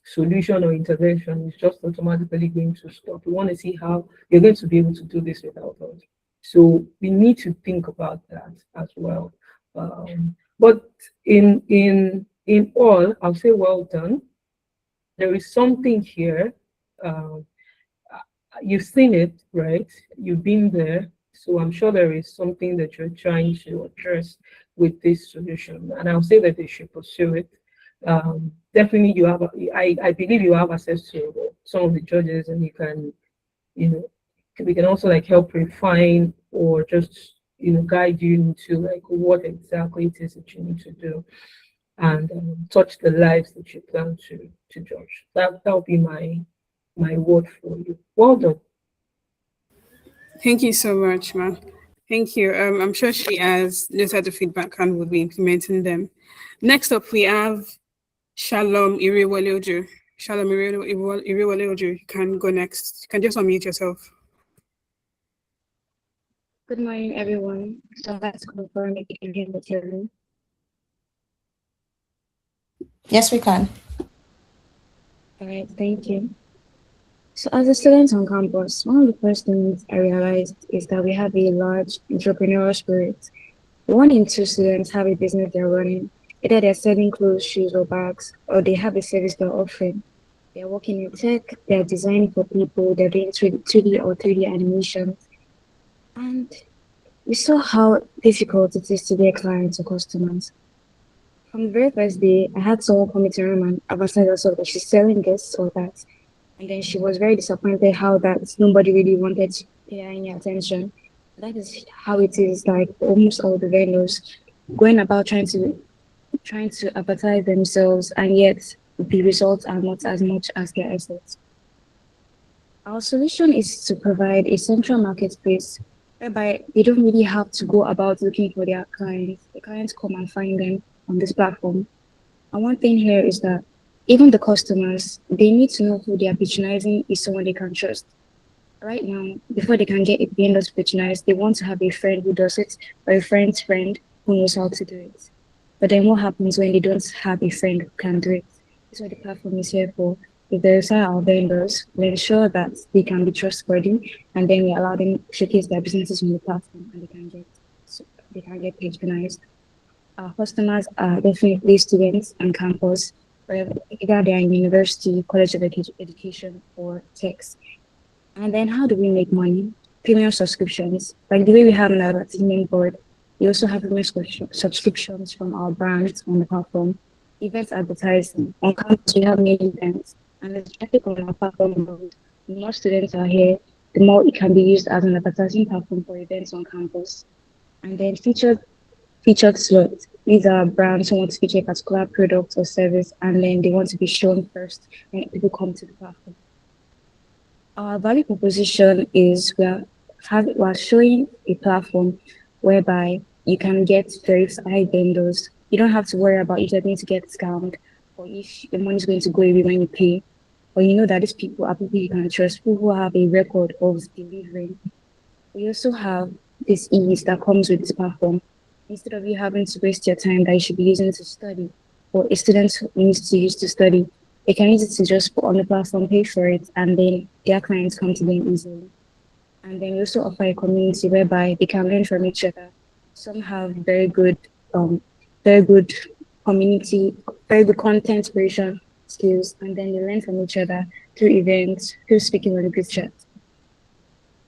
solution or intervention is just automatically going to stop? We want to see how you're going to be able to do this without us. So we need to think about that as well. But in all, I'll say well done. There is something here. You've seen it, right? You've been there. So I'm sure there is something that you're trying to address with this solution. And I'll say that they should pursue it. Definitely you have, I believe you have access to some of the judges and you can, we can also like help refine or just, guide you into like what exactly it is that you need to do and touch the lives that you plan to judge. That will be my word for you. Well done. Thank you so much, ma. Thank you. I'm sure she has noted the feedback and will be implementing them. Next up, we have Shalom Iriwaleoju. Shalom Iriwaleoju. You can go next. You can just unmute yourself. Good morning, everyone. So let's confirm if you can hear the children. Yes, we can. All right, thank you. So as a student on campus, one of the first things I realized is that we have a large entrepreneurial spirit. 1 in 2 students have a business they're running. Either they're selling clothes, shoes, or bags, or they have a service they're offering. They're working in tech, they're designing for people, they're doing 2D or 3D animations. And we saw how difficult it is to get clients or customers. From the very first day, I had someone come into her room and advertise herself that she's selling this or that. And then she was very disappointed how that nobody really wanted to pay her any attention. That is how it is like almost all the vendors. going about trying to advertise themselves, and yet the results are not as much as their efforts. Our solution is to provide a central marketplace whereby they don't really have to go about looking for their clients. The clients come and find them on this platform. And one thing here is that even the customers, they need to know who they are patronizing is someone they can trust. Right now, before they can get a vendors patronized, they want to have a friend who does it or a friend's friend who knows how to do it. But then what happens when they don't have a friend who can do it? That's what the platform is here for. If they sign our vendors, we ensure that they can be trustworthy, and then we allow them to showcase their businesses on the platform, and they can get patronized. Our customers are definitely students on campus, whether either they are in university, college of education, or techs. And then how do we make money? Premium subscriptions, like the way we have an entertainment board. We also have premium subscriptions from our brands on the platform. Events advertising. On campus, we have many events, and the traffic on our platform grows. The more students are here, the more it can be used as an advertising platform for events on campus. And then featured slots. These are brands who want to feature a particular product or service, and then they want to be shown first when people come to the platform. Our value proposition is we're showing a platform whereby you can get verified vendors. You don't have to worry about if you're going to get scammed or if the money is going to go away when you pay. Or you know that these people are people you can trust, people who have a record of delivering. We also have this ease that comes with this platform. Instead of you having to waste your time that you should be using to study, or a student needs to use to study, they can use it to just put on the platform, pay for it, and then their clients come to them easily. And then we also offer a community whereby they can learn from each other. Some have um, very good community, very good content creation skills, and then they learn from each other through events, through speaking on the group chat.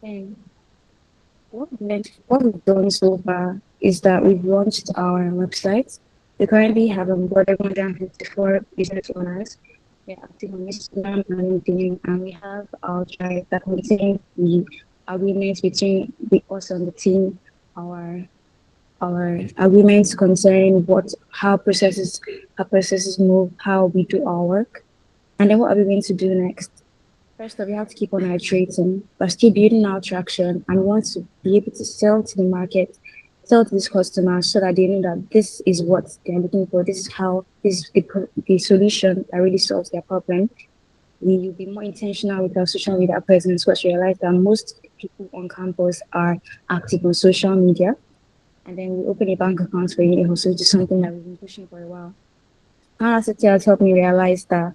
And what we've done so far is that we've launched our website. We currently have onboarded more than 54 business owners. We're active on Instagram and LinkedIn, and we have our drive that contains the agreements between us and the team, our our agreements concern how processes move, how we do our work, and then what are we going to do next. First off, we have to keep on iterating, but still building our traction, and we want to be able to sell to the market, sell to these customers so that they know that this is what they're looking for. This is how this is the solution that really solves their problem. We will be more intentional with our social media presence because we realize that most people on campus are active on social media. And then we open a bank account for you, so which is something that we've been pushing for a while. FoundHerCity has helped me realize that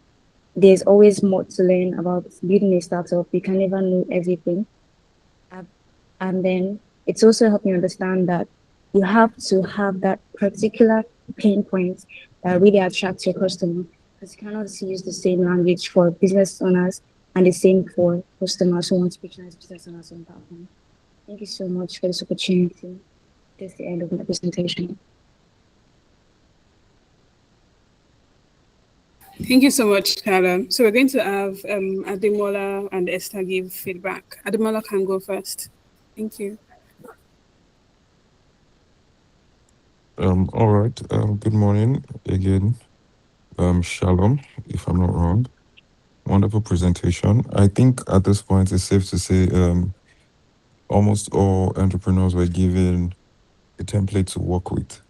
there's always more to learn about building a startup. You can never know everything. Uh, And then it's also helped me understand that you have to have that particular pain point that really attracts your customer because you cannot use the same language for business owners and the same for customers who want to patronize business owners on that one. Thank you so much for this opportunity. That's the end of my presentation. Thank you so much, Carla. So we're going to have Ademola and Esther give feedback. Ademola can go first. Thank you. All right. Good morning again. Shalom, if I'm not wrong. Wonderful presentation. I think at this point it's safe to say almost all entrepreneurs were given a template to work with.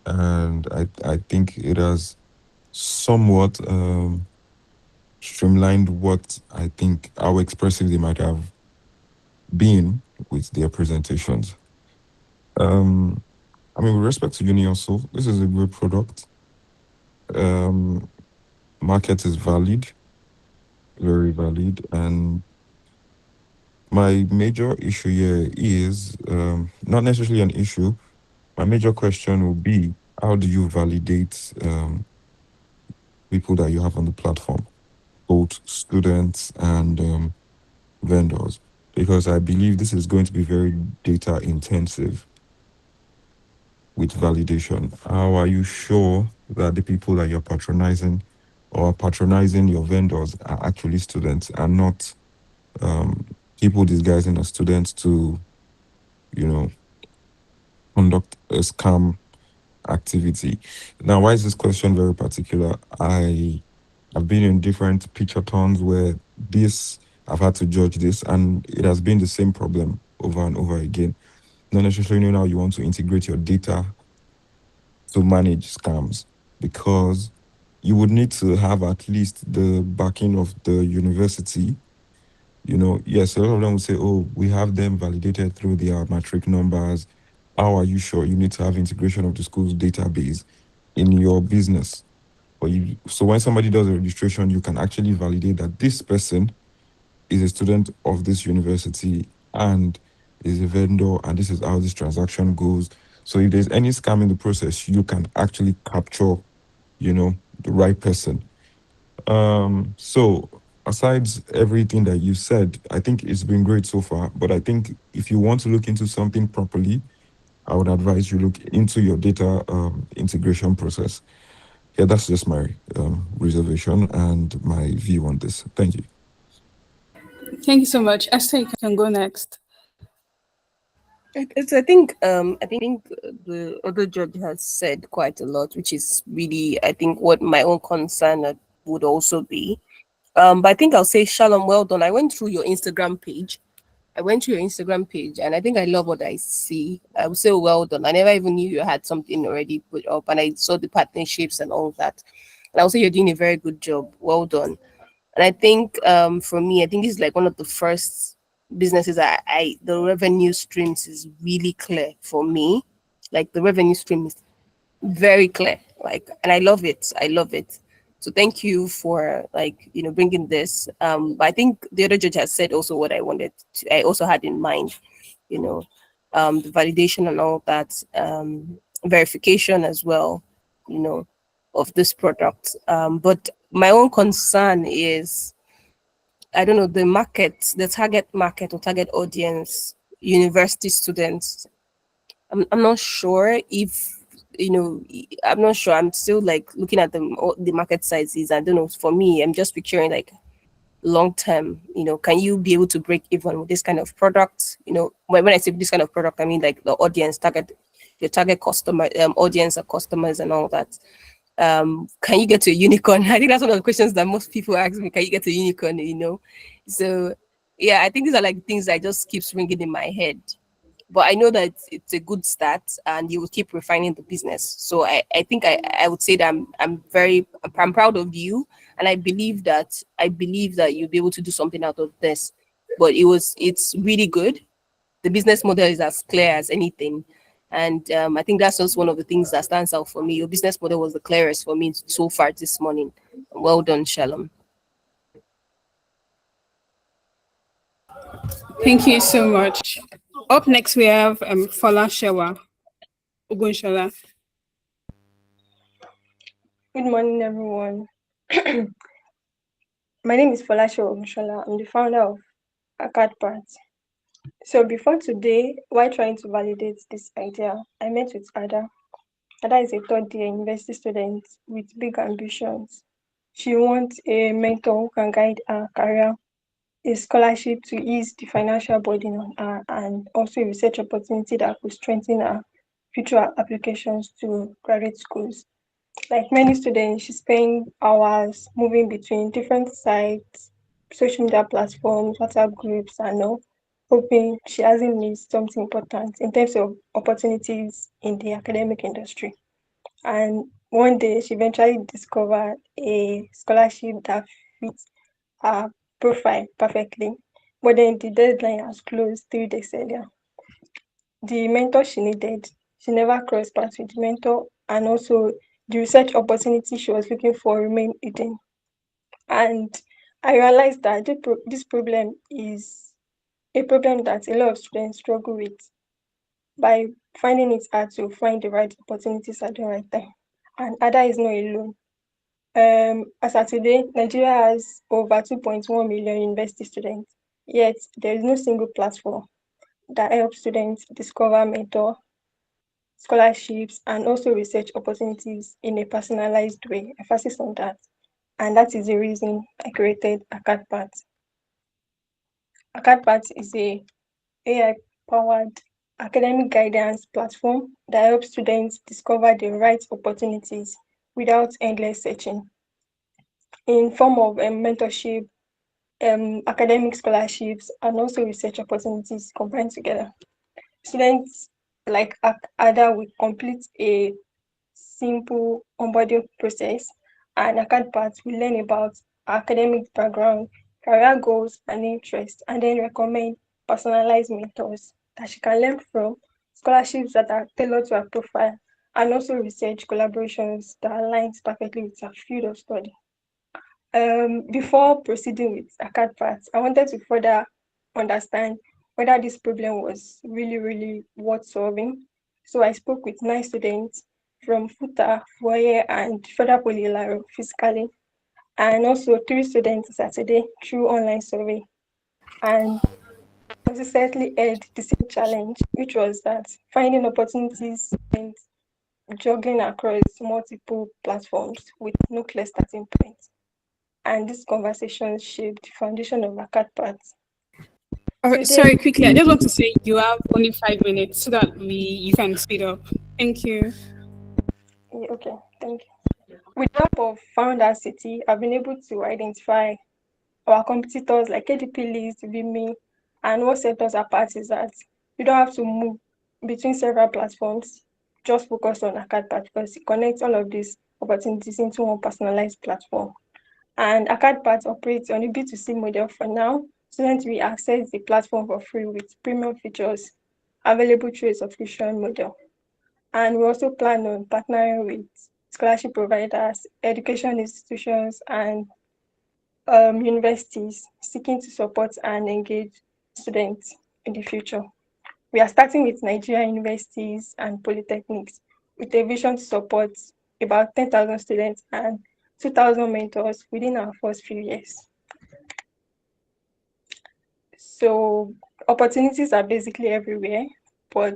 And I think it has somewhat streamlined what I think how expressive they might have been with their presentations. Um, I mean, with respect to Uni also, this is a great product. Um, Market is valid, very valid, and my major issue here is not necessarily an issue. My major question will be, how do you validate people that you have on the platform, both students and vendors? Because I believe this is going to be very data intensive with validation. How are you sure that the people that you're patronizing or patronizing your vendors are actually students and not um, people disguising as students to, you know, conduct a scam activity. Now, why is this question very particular? I've been in different pitchathons where this I've had to judge this, and it has been the same problem over and over again. Not necessarily now you want to integrate your data to manage scams, because you would need to have at least the backing of the university. Yes, a lot of them will say, oh, we have them validated through their matric numbers. How are you sure? You need to have integration of the school's database in your business. So when somebody does a registration, you can actually validate that this person is a student of this university and is a vendor, and this is how this transaction goes. So if there's any scam in the process, you can actually capture, the right person. So aside everything that you said, I think it's been great so far. But I think if you want to look into something properly, I would advise you look into your data integration process. Yeah, that's just my reservation and my view on this. Thank you. Thank you so much. Esther, you can go next. I think the other judge has said quite a lot, which is really, I think, what my own concern would also be. But I think I'll say, Shalom, well done. I went through your Instagram page. And I think I love what I see. I would say well done. I never even knew you had something already put up, and I saw the partnerships and all that. And I would say you're doing a very good job. Well done. And I think for me, I think it's like one of the first businesses I the revenue streams is really clear for me. Like the revenue stream is very clear. Like, and I love it. I love it. So thank you for bringing this. But I think the other judge has said also what I also had in mind, you know, the validation and all that, verification as well, you know, of this product. But my own concern is, I don't know, the target market or target audience, university students. I'm not sure if, I'm not sure. I'm still like looking at the market sizes. I don't know. For me, I'm just picturing like long term, can you be able to break even with this kind of product? When I say this kind of product, I mean like the audience your target customer, audience or customers and all that. Can you get to a unicorn? I think that's one of the questions that most people ask me. Can you get to a unicorn? So yeah, I think these are like things that just keeps ringing in my head. But I know that it's a good start, and you will keep refining the business. So I think I would say that I'm proud of you, and I believe that you'll be able to do something out of this. But it's really good. The business model is as clear as anything, and I think that's just one of the things that stands out for me. Your business model was the clearest for me so far this morning. Well done, Shalom. Thank you so much. Up next, we have Fala Shewa Ogunshola. Good morning, everyone. My name is Folasho Omishola. I'm the founder of AcadPart. So before today, while trying to validate this idea, I met with Ada. Ada is a third-year university student with big ambitions. She wants a mentor who can guide her career, a scholarship to ease the financial burden on her, and also a research opportunity that could strengthen her future applications to graduate schools. Like many students, she spent hours moving between different sites, social media platforms, WhatsApp groups, and all, hoping she hasn't missed something important in terms of opportunities in the academic industry. And one day, she eventually discovered a scholarship that fits her profile perfectly. But then the deadline has closed 3 days earlier. The mentor she needed, she never crossed paths with the mentor, and also the research opportunity she was looking for remained hidden. And I realized that this problem is a problem that a lot of students struggle with by finding it hard to find the right opportunities at the right time. And Ada is not alone. As of today, Nigeria has over 2.1 million university students, yet there is no single platform that helps students discover mentor, scholarships, and also research opportunities in a personalized way. Emphasis on that. And that is the reason I created AcadPart. AcadPart is a AI-powered academic guidance platform that helps students discover the right opportunities without endless searching in form of mentorship, academic scholarships, and also research opportunities combined together. Students like Ada will complete a simple onboarding process, and acad parts will learn about academic background, career goals, and interests, and then recommend personalized mentors that she can learn from, scholarships that are tailored to her profile, and also research collaborations that aligns perfectly with her field of study. Before proceeding with ACAD parts, I wanted to further understand whether this problem was really worth solving. So I spoke with 9 students from FUTA, Foyer, and Further Polylaro physically, and also 3 students Saturday through online survey. And consistently had the same challenge, which was that finding opportunities and juggling across multiple platforms with no clear starting point. And this conversation shaped the foundation of ACAD parts. All right, Today, sorry, quickly. I just want to say you have only 5 minutes so that you can speed up. Thank you. okay, thank you. With the help of FoundHerCity, I've been able to identify our competitors like KDP List, VME, and what sets us apart is that you don't have to move between several platforms, just focus on ACAD part because it connects all of these opportunities into one personalized platform. And ACAD part operates on a B2C model for now. Students will access the platform for free with premium features available through a subscription model. And we also plan on partnering with scholarship providers, education institutions, and universities seeking to support and engage students in the future. We are starting with Nigerian universities and polytechnics with a vision to support about 10,000 students and 2,000 mentors within our first few years. So opportunities are basically everywhere, but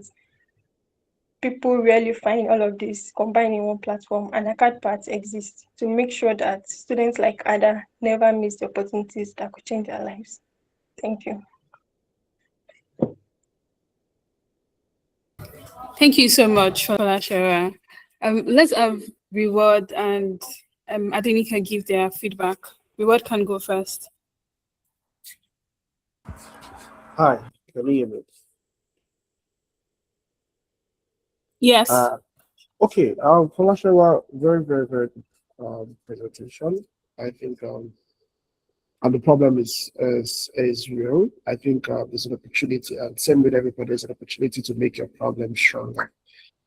people rarely find all of this combined in one platform, and ACAD parts exist to make sure that students like Ada never miss the opportunities that could change their lives. Thank you. Thank you so much for that, Shara. Let's have Reward and Adini can give their feedback. Reward can go first. Hi, can you hear me? Yes. Okay, Falashewa, very good presentation. I think and the problem is real. I think there's an opportunity, and same with everybody, there's an opportunity to make your problem stronger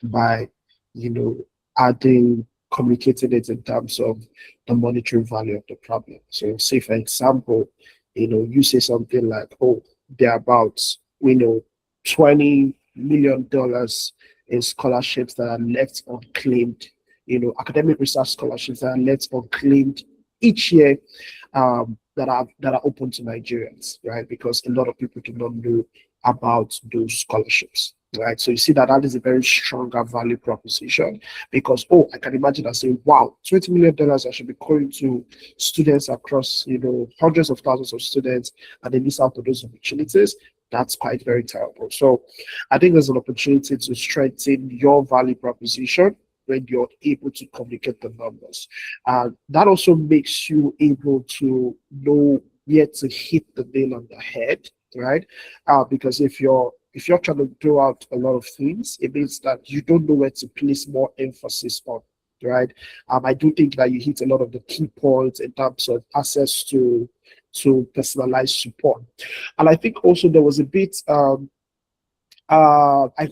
by, adding, communicating it in terms of the monetary value of the problem. So, say for example, you say something like, "Oh, there are about, $20 million in scholarships that are left unclaimed." Academic research scholarships that are left unclaimed each year, that are open to Nigerians, right? Because a lot of people do not know about those scholarships, right? So you see that is a very stronger value proposition because, oh, I can imagine and say, wow, $20 million I should be going to students across, hundreds of thousands of students, and they miss out on those opportunities. That's quite very terrible. So I think there's an opportunity to strengthen your value proposition when you're able to communicate the numbers. That also makes you able to know where to hit the nail on the head, right? Because if you're trying to throw out a lot of things, it means that you don't know where to place more emphasis on, right? I do think that you hit a lot of the key points in terms of access to personalized support. And I think also there was a bit I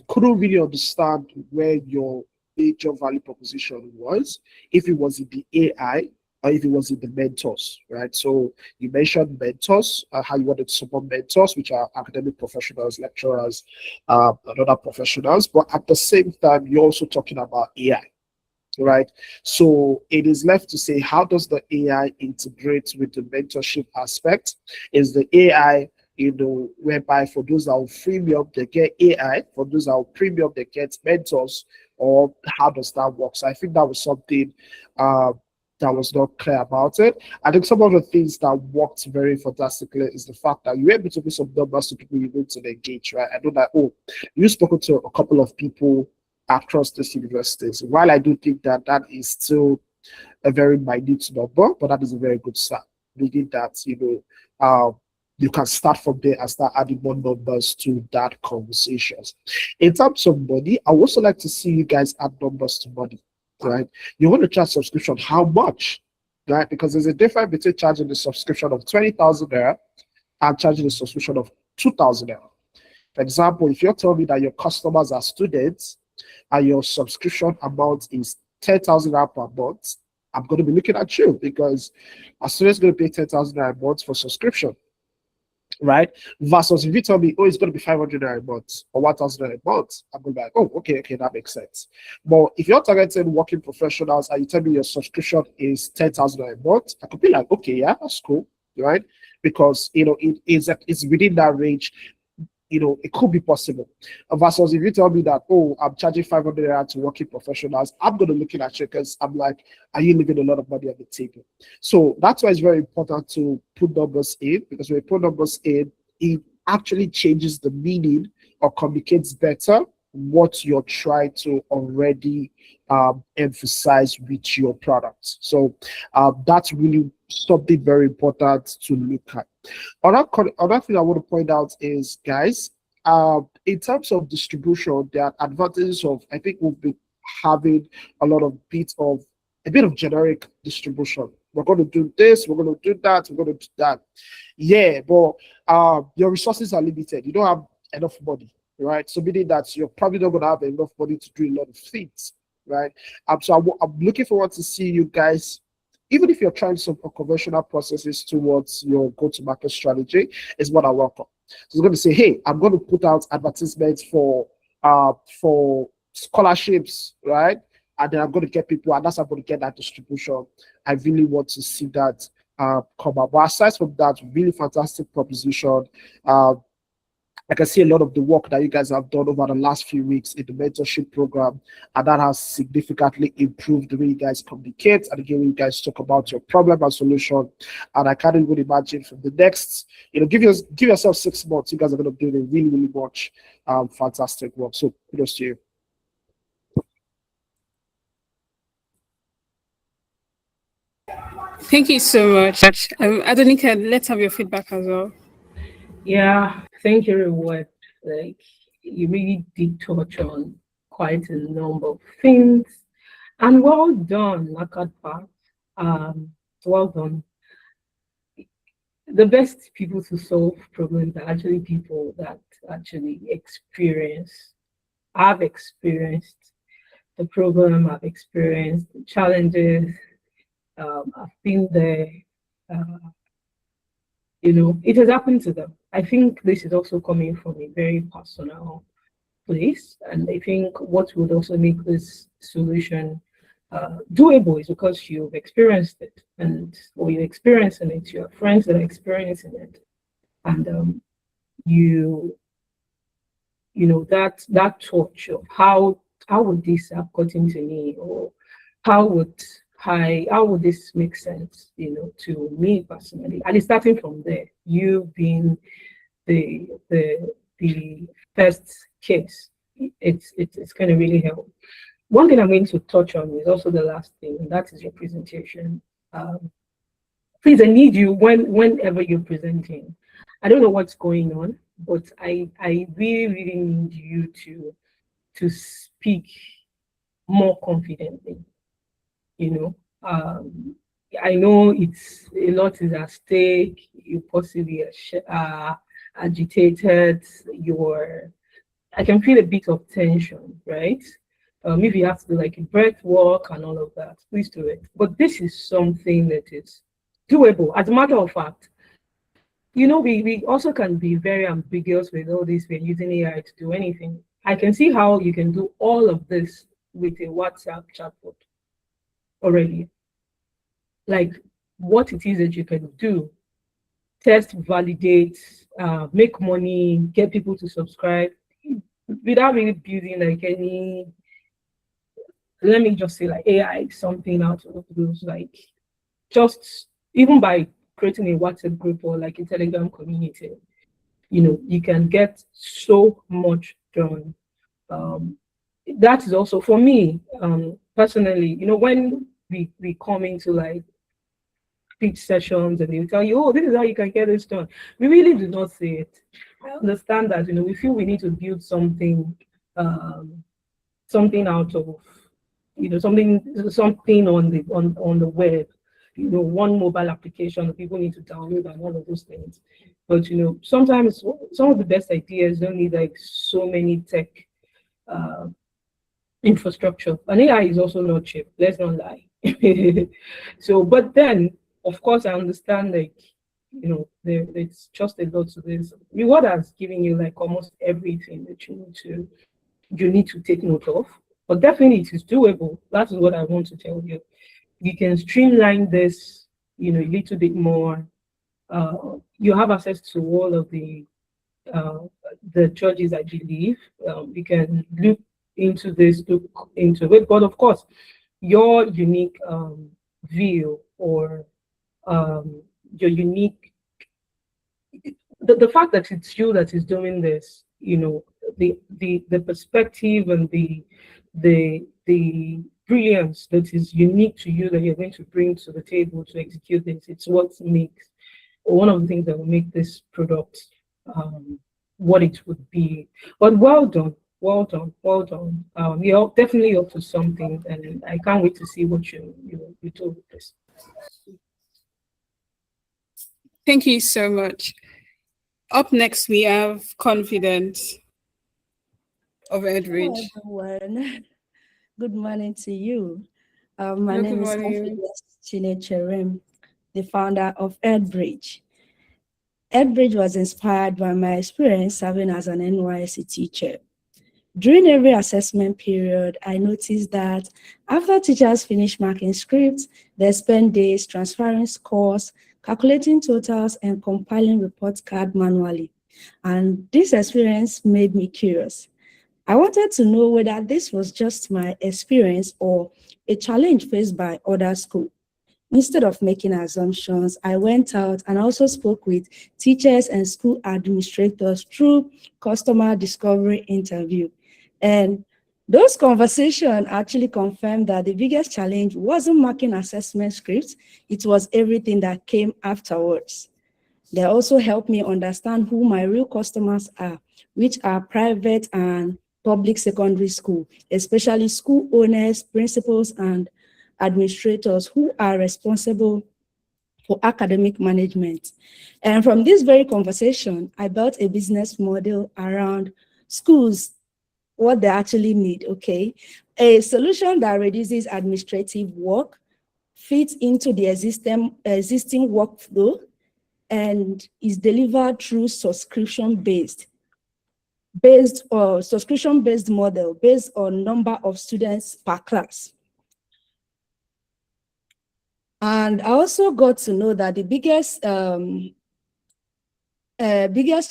couldn't really understand where your major value proposition was, if it was in the AI or if it was in the mentors, right? So you mentioned mentors, how you wanted to support mentors, which are academic professionals, lecturers, and other professionals. But at the same time, you're also talking about AI, right? So it is left to say, how does the AI integrate with the mentorship aspect? Is the AI, whereby for those that are freemium, they get AI, for those that are premium, they get mentors, or how does that work? So I think that was something that was not clear about it. I think some of the things that worked very fantastically is the fact that you were able to give some numbers to people you need to engage, right? I know that, oh, you've spoken to a couple of people across these universities. While I do think that that is still a very minute number, but that is a very good start. Meaning that, you can start from there and start adding more numbers to that conversations. In terms of money, I would also like to see you guys add numbers to money, right? You want to charge subscription, how much, right? Because there's a difference between charging the subscription of 20,000 naira and charging the subscription of 2,000 naira. For example, if you're telling me that your customers are students and your subscription amount is 10,000 naira per month, I'm going to be looking at you because a student's going to pay 10,000 naira a month for subscription, right? Versus if you tell me, oh, it's going to be 500 naira a month or 1,000 naira a month, I'm going to be like, oh, okay, that makes sense. But if you're targeting working professionals and you tell me your subscription is 10,000 naira a month, I could be like, okay, yeah, that's cool, right? Because, it's within that range. It could be possible. Versus if you tell me that, oh, I'm charging 500 naira to working professionals, I'm going to look at you because I'm like, are you leaving a lot of money on the table? So that's why it's very important to put numbers in, because when you put numbers in, it actually changes the meaning or communicates better what you're trying to already emphasize with your product. So that's really something very important to look at. Another thing I want to point out is, guys, in terms of distribution, there are advantages of, I think we'll be having a bit of generic distribution. We're going to do this, we're going to do that, we're going to do that. Yeah, but your resources are limited. You don't have enough money, right? So meaning that you're probably not going to have enough money to do a lot of things, right? So I'm looking forward to see you guys, even if you're trying some conventional processes towards your go-to-market strategy, is what I welcome. So it's going to say, hey, I'm going to put out advertisements for scholarships, right? And then I'm going to get people, and that's how I'm going to get that distribution. I really want to see that come up. But aside from that, really fantastic proposition. I can see a lot of the work that you guys have done over the last few weeks in the mentorship program, and that has significantly improved the way you guys communicate and again, when you guys talk about your problem and solution. And I can't even imagine from the next, give yourself 6 months, you guys are going to be doing really, really much fantastic work. So kudos to you. Thank you so much. Adonika, let's have your feedback as well. Yeah, thank you, Reward. Like, you really did touch on quite a number of things. And well done, Nakatpa. Well done. The best people to solve problems are actually people that actually have experienced the problem, have experienced the challenges, I've been there. It has happened to them. I think this is also coming from a very personal place. And I think what would also make this solution doable is because you've experienced it, or you're experiencing it, you have friends that are experiencing it. And that touch of how would this have gotten to me, or how would this make sense, to me personally? And it's starting from there. You being the first case, it's going to really help. One thing I'm going to touch on is also the last thing, and that is your presentation. Please, I need you whenever you're presenting. I don't know what's going on, but I really, really need you to speak more confidently. I know it's a lot is at stake. You possibly are agitated. I can feel a bit of tension, right? If you have to do like a breath work and all of that, please do it. But this is something that is doable. As a matter of fact, we also can be very ambiguous with all this. We're using AI to do anything. I can see how you can do all of this with a WhatsApp chatbot already. Like what it is that you can do: test, validate, make money, get people to subscribe without really building like any, let me just say, like AI, something out of those like just even by creating a WhatsApp group or like a Telegram community, you can get so much done. That is also for me, personally, when we come into like pitch sessions and they'll tell you, oh, this is how you can get this done. We really do not say it. I understand that, we feel we need to build something, something out of, something on the web, one mobile application that people need to download and all of those things. But sometimes some of the best ideas don't need like so many tech uh, infrastructure. And AI is also not cheap. Let's not lie. So, but then, of course, I understand like there's just a lot to this. Reward has given you like almost everything that you need to take note of. But definitely, it is doable. That is what I want to tell you. You can streamline this, a little bit more. You have access to all of uh, the judges, I believe. You can look into this, look into it. But of course, your unique view or your unique, the fact that it's you that is doing this, the perspective and the brilliance that is unique to you that you're going to bring to the table to execute this. It's what makes, or one of the things that will make this product what it would be. But well done, well done, well done. You're definitely up to something, and I can't wait to see what you do with this. Thank you so much. Up next, we have Confidence of Edridge. Hello, everyone. Good morning to you. My Good name is morning. Confidence Chinecherem, the founder of Edbridge. Edbridge was inspired by my experience serving as an NYSC teacher. During every assessment period, I noticed that after teachers finish marking scripts, they spend days transferring scores, calculating totals, and compiling report card manually. And this experience made me curious. I wanted to know whether this was just my experience or a challenge faced by other schools. Instead of making assumptions, I went out and also spoke with teachers and school administrators through customer discovery interview. And those conversations actually confirmed that the biggest challenge wasn't marking assessment scripts, it was everything that came afterwards. They also helped me understand who my real customers are, which are private and public secondary school, especially school owners, principals, and administrators who are responsible for academic management. And from this very conversation, I built a business model around schools, what they actually need, okay? A solution that reduces administrative work, fits into the existing workflow, and is delivered through subscription-based model based on number of students per class. And I also got to know that the biggest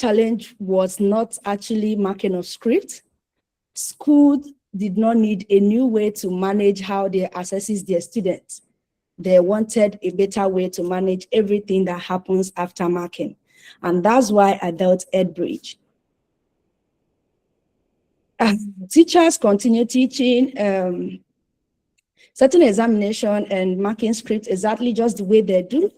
challenge was not actually marking of script. School did not need a new way to manage how they assesses their students. They wanted a better way to manage everything that happens after marking. And that's why I built Edbridge. Teachers continue teaching certain examination and marking scripts exactly just the way they do.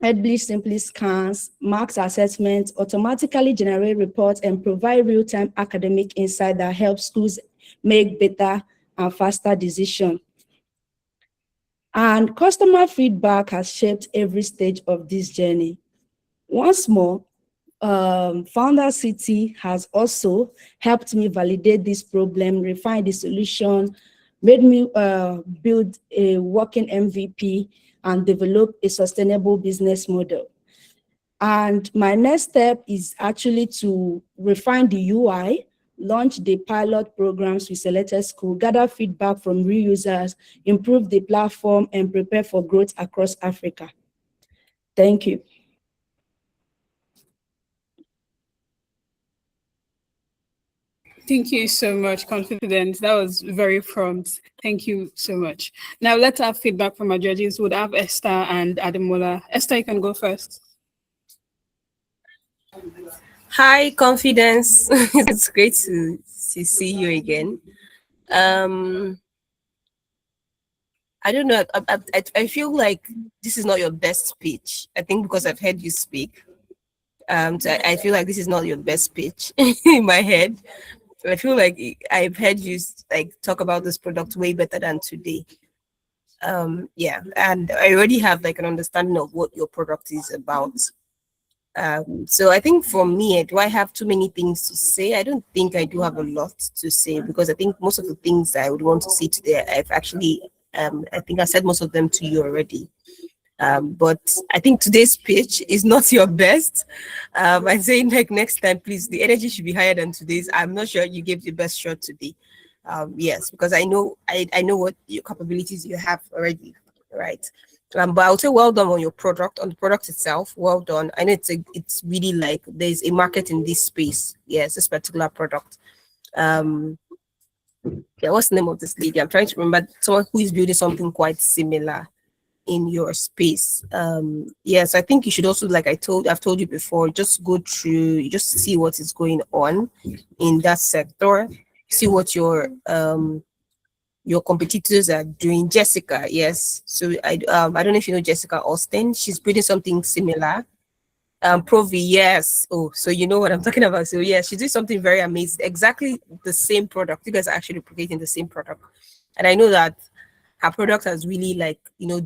Edbridge simply scans, marks assessments, automatically generate reports, and provide real-time academic insight that helps schools make better and faster decisions. And customer feedback has shaped every stage of this journey. Once more, FoundHerCity has also helped me validate this problem, refine the solution, made me build a working MVP, and develop a sustainable business model. And my next step is actually to refine the UI, launch the pilot programs with selected schools, gather feedback from real users, improve the platform, and prepare for growth across Africa. Thank you. Thank you so much, Confidence. That was very prompt. Thank you so much. Now let's have feedback from our judges. We'll have Esther and Ademola. Esther, you can go first. Hi, Confidence. It's great to see you again. Um, I don't know. I feel like this is not your best speech. I think because I've heard you speak. So I feel like this is not your best pitch in my head. I feel like I've heard you like talk about this product way better than today. Yeah, and I already have like an understanding of what your product is about. So I think for me, do I have too many things to say? I don't think I do have a lot to say because I think most of the things I would want to say today, I've actually, I think I said most of them to you already. But I think today's pitch is not your best. I'm saying like next time, please, the energy should be higher than today's. I'm not sure you gave the best shot today. Yes, because I know what your capabilities you have already, right? But I would say well done on your product, on the product itself. Well done. I know it's really like there's a market in this space. Yes, this particular product. Yeah, what's the name of this lady? I'm trying to remember someone who is building something quite similar in your space. Yes, I think you should also, like I've told you before, just go through, you just see what is going on in that sector, see what your competitors are doing. Jessica, yes. So I don't know if you know Jessica Austin. She's building something similar. Provi, yes. Oh, so you know what I'm talking about. So yeah, she's doing something very amazing. Exactly the same product. You guys are actually creating the same product. And I know that her product has really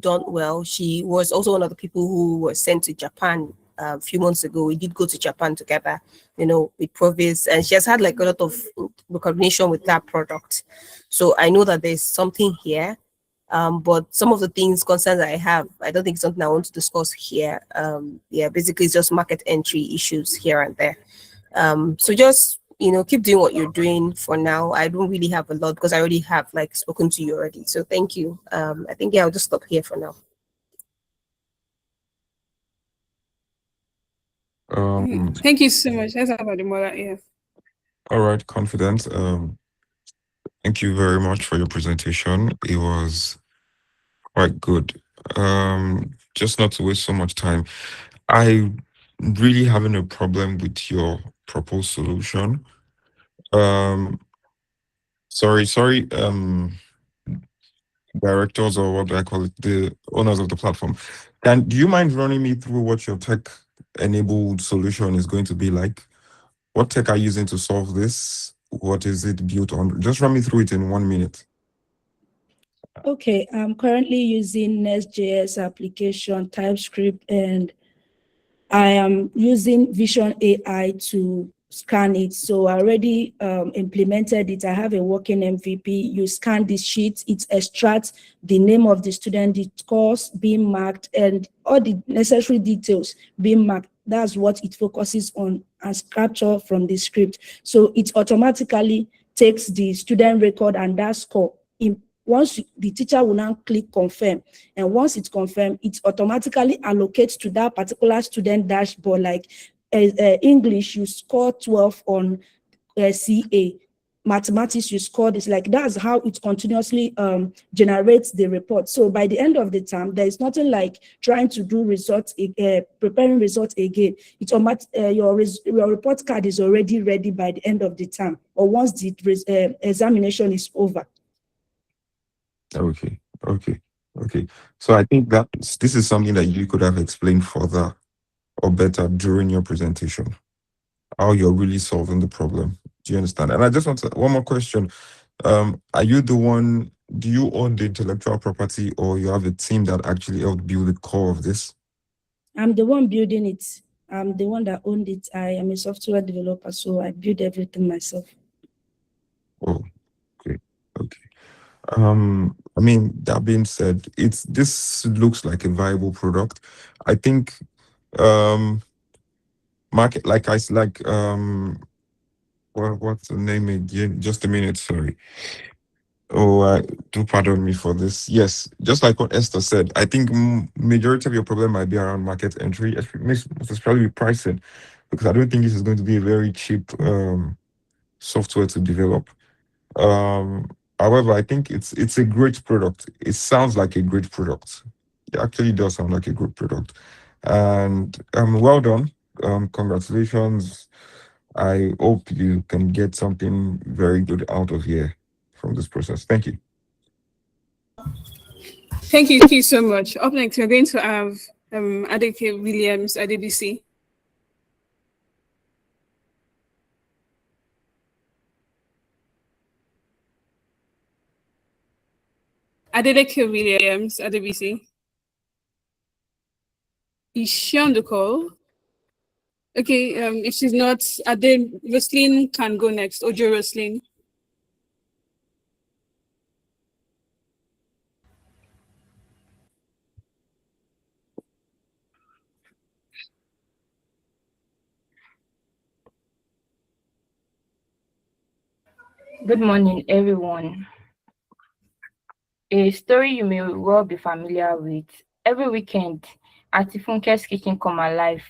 done well. She was also one of the people who was sent to Japan a few months ago. We did go to Japan together, with Provis, and she has had like a lot of recognition with that product. So I know that there's something here. But some of the concerns I have, I don't think it's something I want to discuss here. Yeah, basically it's just market entry issues here and there. So just keep doing what you're doing for now. I don't really have a lot because I already have like spoken to you already. So thank you. I think I'll just stop here for now. Thank you so much. Let's have Ademola. Yeah. All right, Confidence. Thank you very much for your presentation. It was quite good. Just not to waste so much time, I really having a problem with your proposed solution. Sorry, directors, or what do I call it, the owners of the platform. Do you mind running me through what your tech-enabled solution is going to be like? What tech are you using to solve this? What is it built on? Just run me through it in 1 minute. Okay, I'm currently using Nest.js application, TypeScript, and I am using Vision AI to scan it. So I already implemented it. I have a working MVP. You scan the sheet, it extracts the name of the student, the course being marked, and all the necessary details being marked. That's what it focuses on and capture from the script. So it automatically takes the student record and that score. Once the teacher will now click confirm, and once it's confirmed, it automatically allocates to that particular student dashboard. Like English, you score 12 on CA. Mathematics, you score this. Like that's how it continuously generates the report. So by the end of the term, there is nothing like trying to do results, preparing results again. It's your report card is already ready by the end of the term, or once the examination is over. Okay. So I think that this is something that you could have explained further or better during your presentation, how you're really solving the problem. Do you understand? And I just want one more question. Are you the one, do you own the intellectual property, or you have a team that actually helped build the core of this? I'm the one building it. I'm the one that owned it. I am a software developer, so I build everything myself. Oh, okay. I mean, that being said, this looks like a viable product. I think market, like what's the name again? Just a minute, sorry. Oh, do pardon me for this. Yes, just like what Esther said, I think majority of your problem might be around market entry, especially with pricing, because I don't think this is going to be a very cheap software to develop. Um, However, I think it's a great product. It sounds like a great product. It actually does sound like a good product. And well done. Congratulations. I hope you can get something very good out of here from this process. Thank you. Thank you so much. Up next, we're going to have Adeke Williams, ADBC. Adeke Williams, ADBC. Is she on the call? Okay, if she's not, Ade Roslyn can go next. Ojo Roslyn. Good morning, everyone. A story you may well be familiar with. Every weekend, Auntie Funke's kitchen come alive.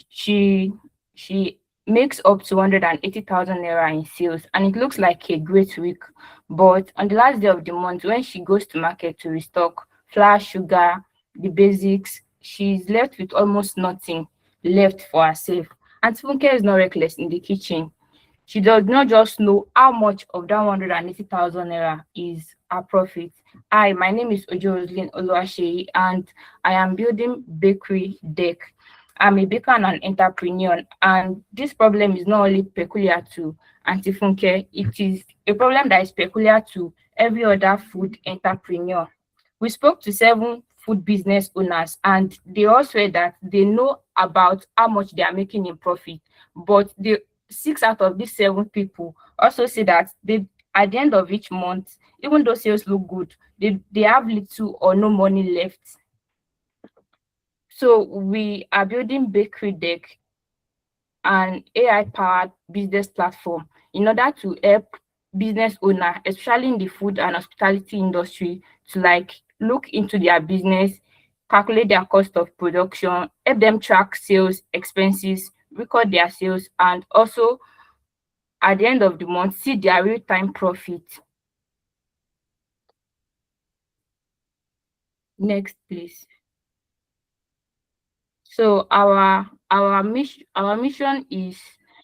She she makes up to 180,000 naira in sales, and it looks like a great week. But on the last day of the month, when she goes to market to restock flour, sugar, the basics, she's left with almost nothing left for herself. Auntie Funke is not reckless in the kitchen. She does not just know how much of that 180,000 naira is her profit. Hi, my name is Ojo Roslyn Oluwaseyi, and I am building bakery deck. I'm a baker and an entrepreneur, and this problem is not only peculiar to Auntie Funke, it is a problem that is peculiar to every other food entrepreneur. We spoke to 7 food business owners, and they all said that they know about how much they are making in profit, but the 6 out of these 7 people also say that they, at the end of each month, even though sales look good, they have little or no money left. So we are building Bakery Deck, an AI-powered business platform, in order to help business owner, especially in the food and hospitality industry, to like look into their business, calculate their cost of production, help them track sales expenses, record their sales, and also at the end of the month see their real-time profit. Next, please. So our mission is,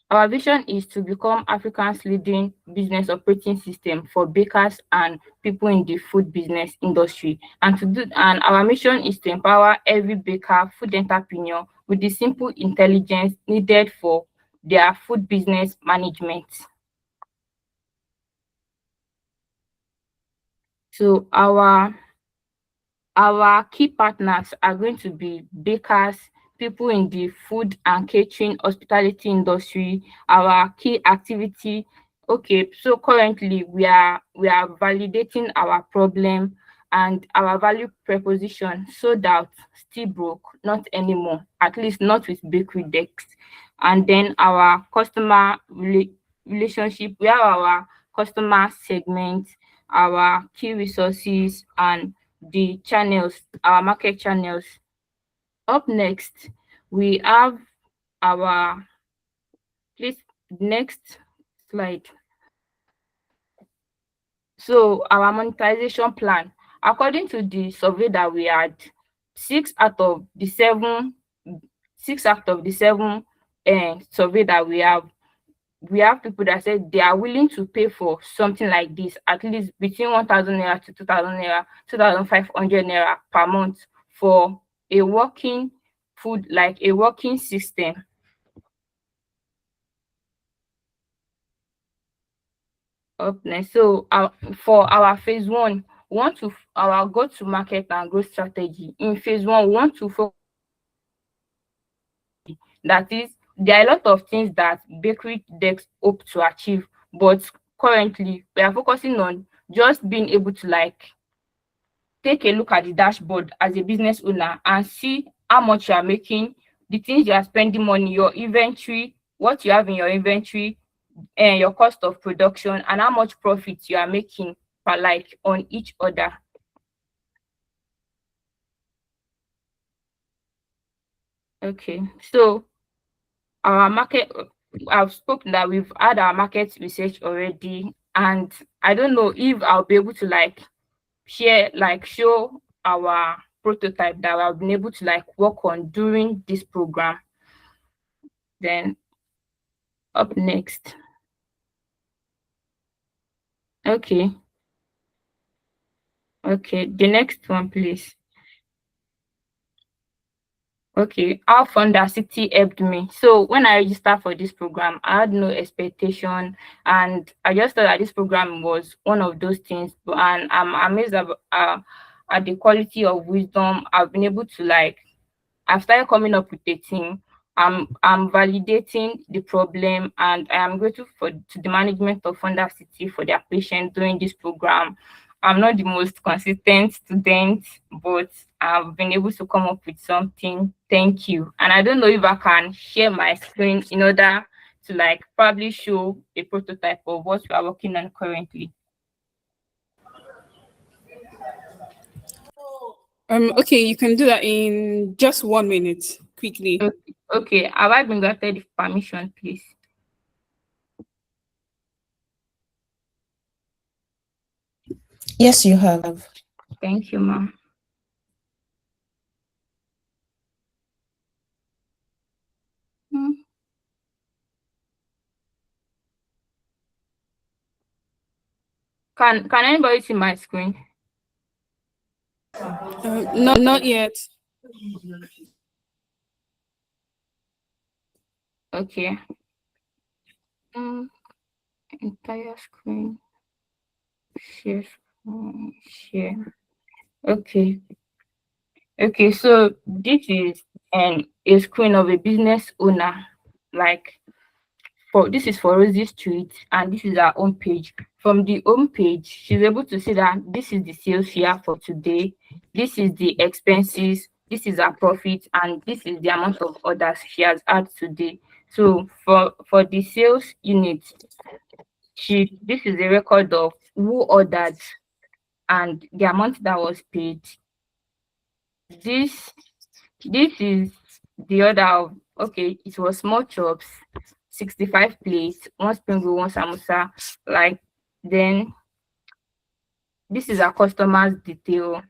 our vision is to become Africa's leading business operating system for bakers and people in the food business industry. And our mission is to empower every baker, food entrepreneur with the simple intelligence needed for their food business management. So our key partners are going to be bakers, people in the food and catering hospitality industry. Our key activity, okay, so currently we are validating our problem and our value proposition, sold out, still broke, not anymore, at least not with bakery decks. And then our customer relationship, we have our customer segment, our key resources, and the channels, our market channels. Up next, we have our, please, next slide. So our monetization plan, according to the survey that we had, 6 out of the 7, 6 out of the 7 survey that we have people that said they are willing to pay for something like this, at least between 1,000 naira to 2,000 naira, 2,500 naira per month for a working food, like a working system. Up next, so for our phase 1, we want to, our go to market and growth strategy. In phase 1, we want to focus, that is, there are a lot of things that bakery decks hope to achieve, but currently we are focusing on just being able to like take a look at the dashboard as a business owner and see how much you are making, the things you are spending money, your inventory, what you have in your inventory, and your cost of production, and how much profit you are making per like on each order. Okay, so our market, I've spoken that we've had our market research already, and I don't know if I'll be able to like share, like show our prototype that I've been able to like work on during this program. Then up next. Okay. Okay, the next one, please. Okay, how FoundHerCity helped me. So when I registered for this program, I had no expectation, and I just thought that this program was one of those things. And I'm amazed at the quality of wisdom I've been able to like. I've started coming up with a team. I'm validating the problem, and I am grateful to the management of FoundHerCity for their patience during this program. I'm not the most consistent student, but I've been able to come up with something. Thank you. And I don't know if I can share my screen in order to like probably show a prototype of what we are working on currently. Okay, you can do that in just 1 minute, quickly. Okay. Have I been granted permission, please? Yes, you have. Thank you, ma'am. Can anybody see my screen? Not yet. Okay. Entire screen. Share screen. Share. Okay. Okay, so this is a screen of a business owner. Like this is for Rosie Street, and this is our home page. From the home page, she's able to see that this is the sales share for today, this is the expenses, this is her profit, and this is the amount of orders she has had today. So for the sales unit, this is a record of who ordered and the amount that was paid. This is the order of, okay, it was small chops, 65 plates, one spring roll, one samosa. Like, then this is our customer's detail.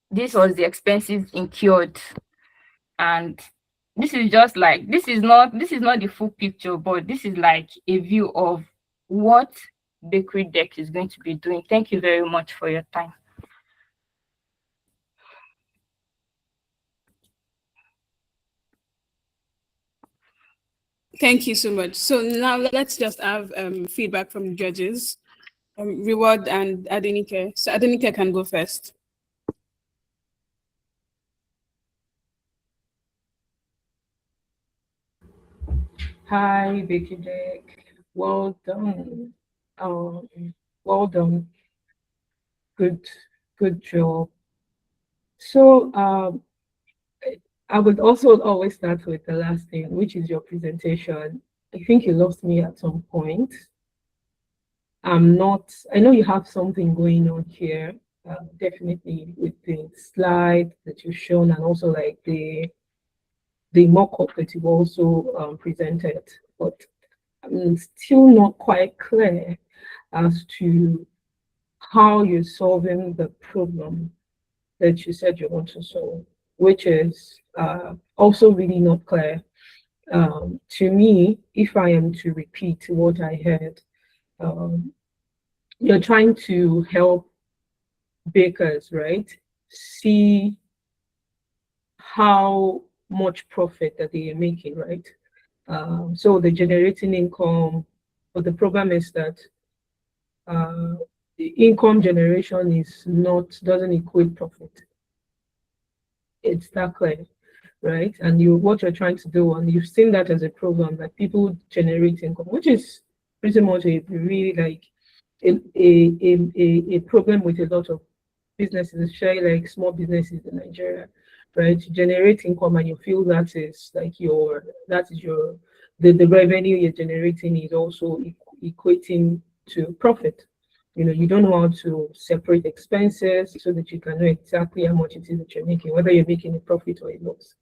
This was the expenses incurred, and this is just like, this is not the full picture, but this is like a view of what Bakery Deck is going to be doing. Thank you very much for your time. Thank you so much. So now let's just have feedback from the judges. Reward and Adenike. So Adenike can go first. Hi, Vicky Deck. Well done. Well done. Good job. So I would also always start with the last thing, which is your presentation. I think you lost me at some point. I know you have something going on here, definitely with the slide that you've shown, and also like the mock-up that you've also presented, but I'm still not quite clear as to how you're solving the problem that you said you want to solve, which is also really not clear. To me, if I am to repeat what I heard, you're trying to help bakers, right, see how much profit that they are making, right? So they're generating income, but the problem is that the income generation doesn't equate profit. It's that clear, right? And what you're trying to do, and you've seen that as a program, that people generate income, which is pretty much a really like a problem with a lot of businesses, especially like small businesses in Nigeria, right? To generate income, and you feel that is the revenue you're generating is also equating to profit. You don't know how to separate expenses so that you can know exactly how much it is that you're making, whether you're making a profit or a loss.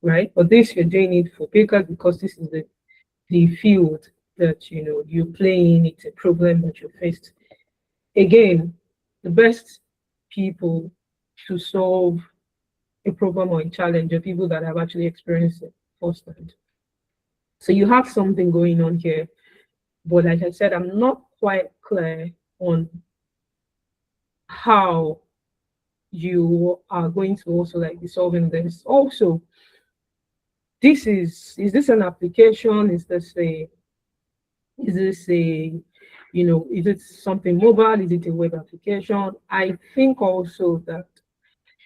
right? But this you're doing it for bakers because this is the field that you play in. It's a problem that you faced. Again, the best people to solve a problem or a challenge are people that have actually experienced it firsthand. So you have something going on here, but like I said, I'm not quite clear on how you are going to also like be solving this. Also, is this an application? Is it something mobile? Is it a web application? I think also that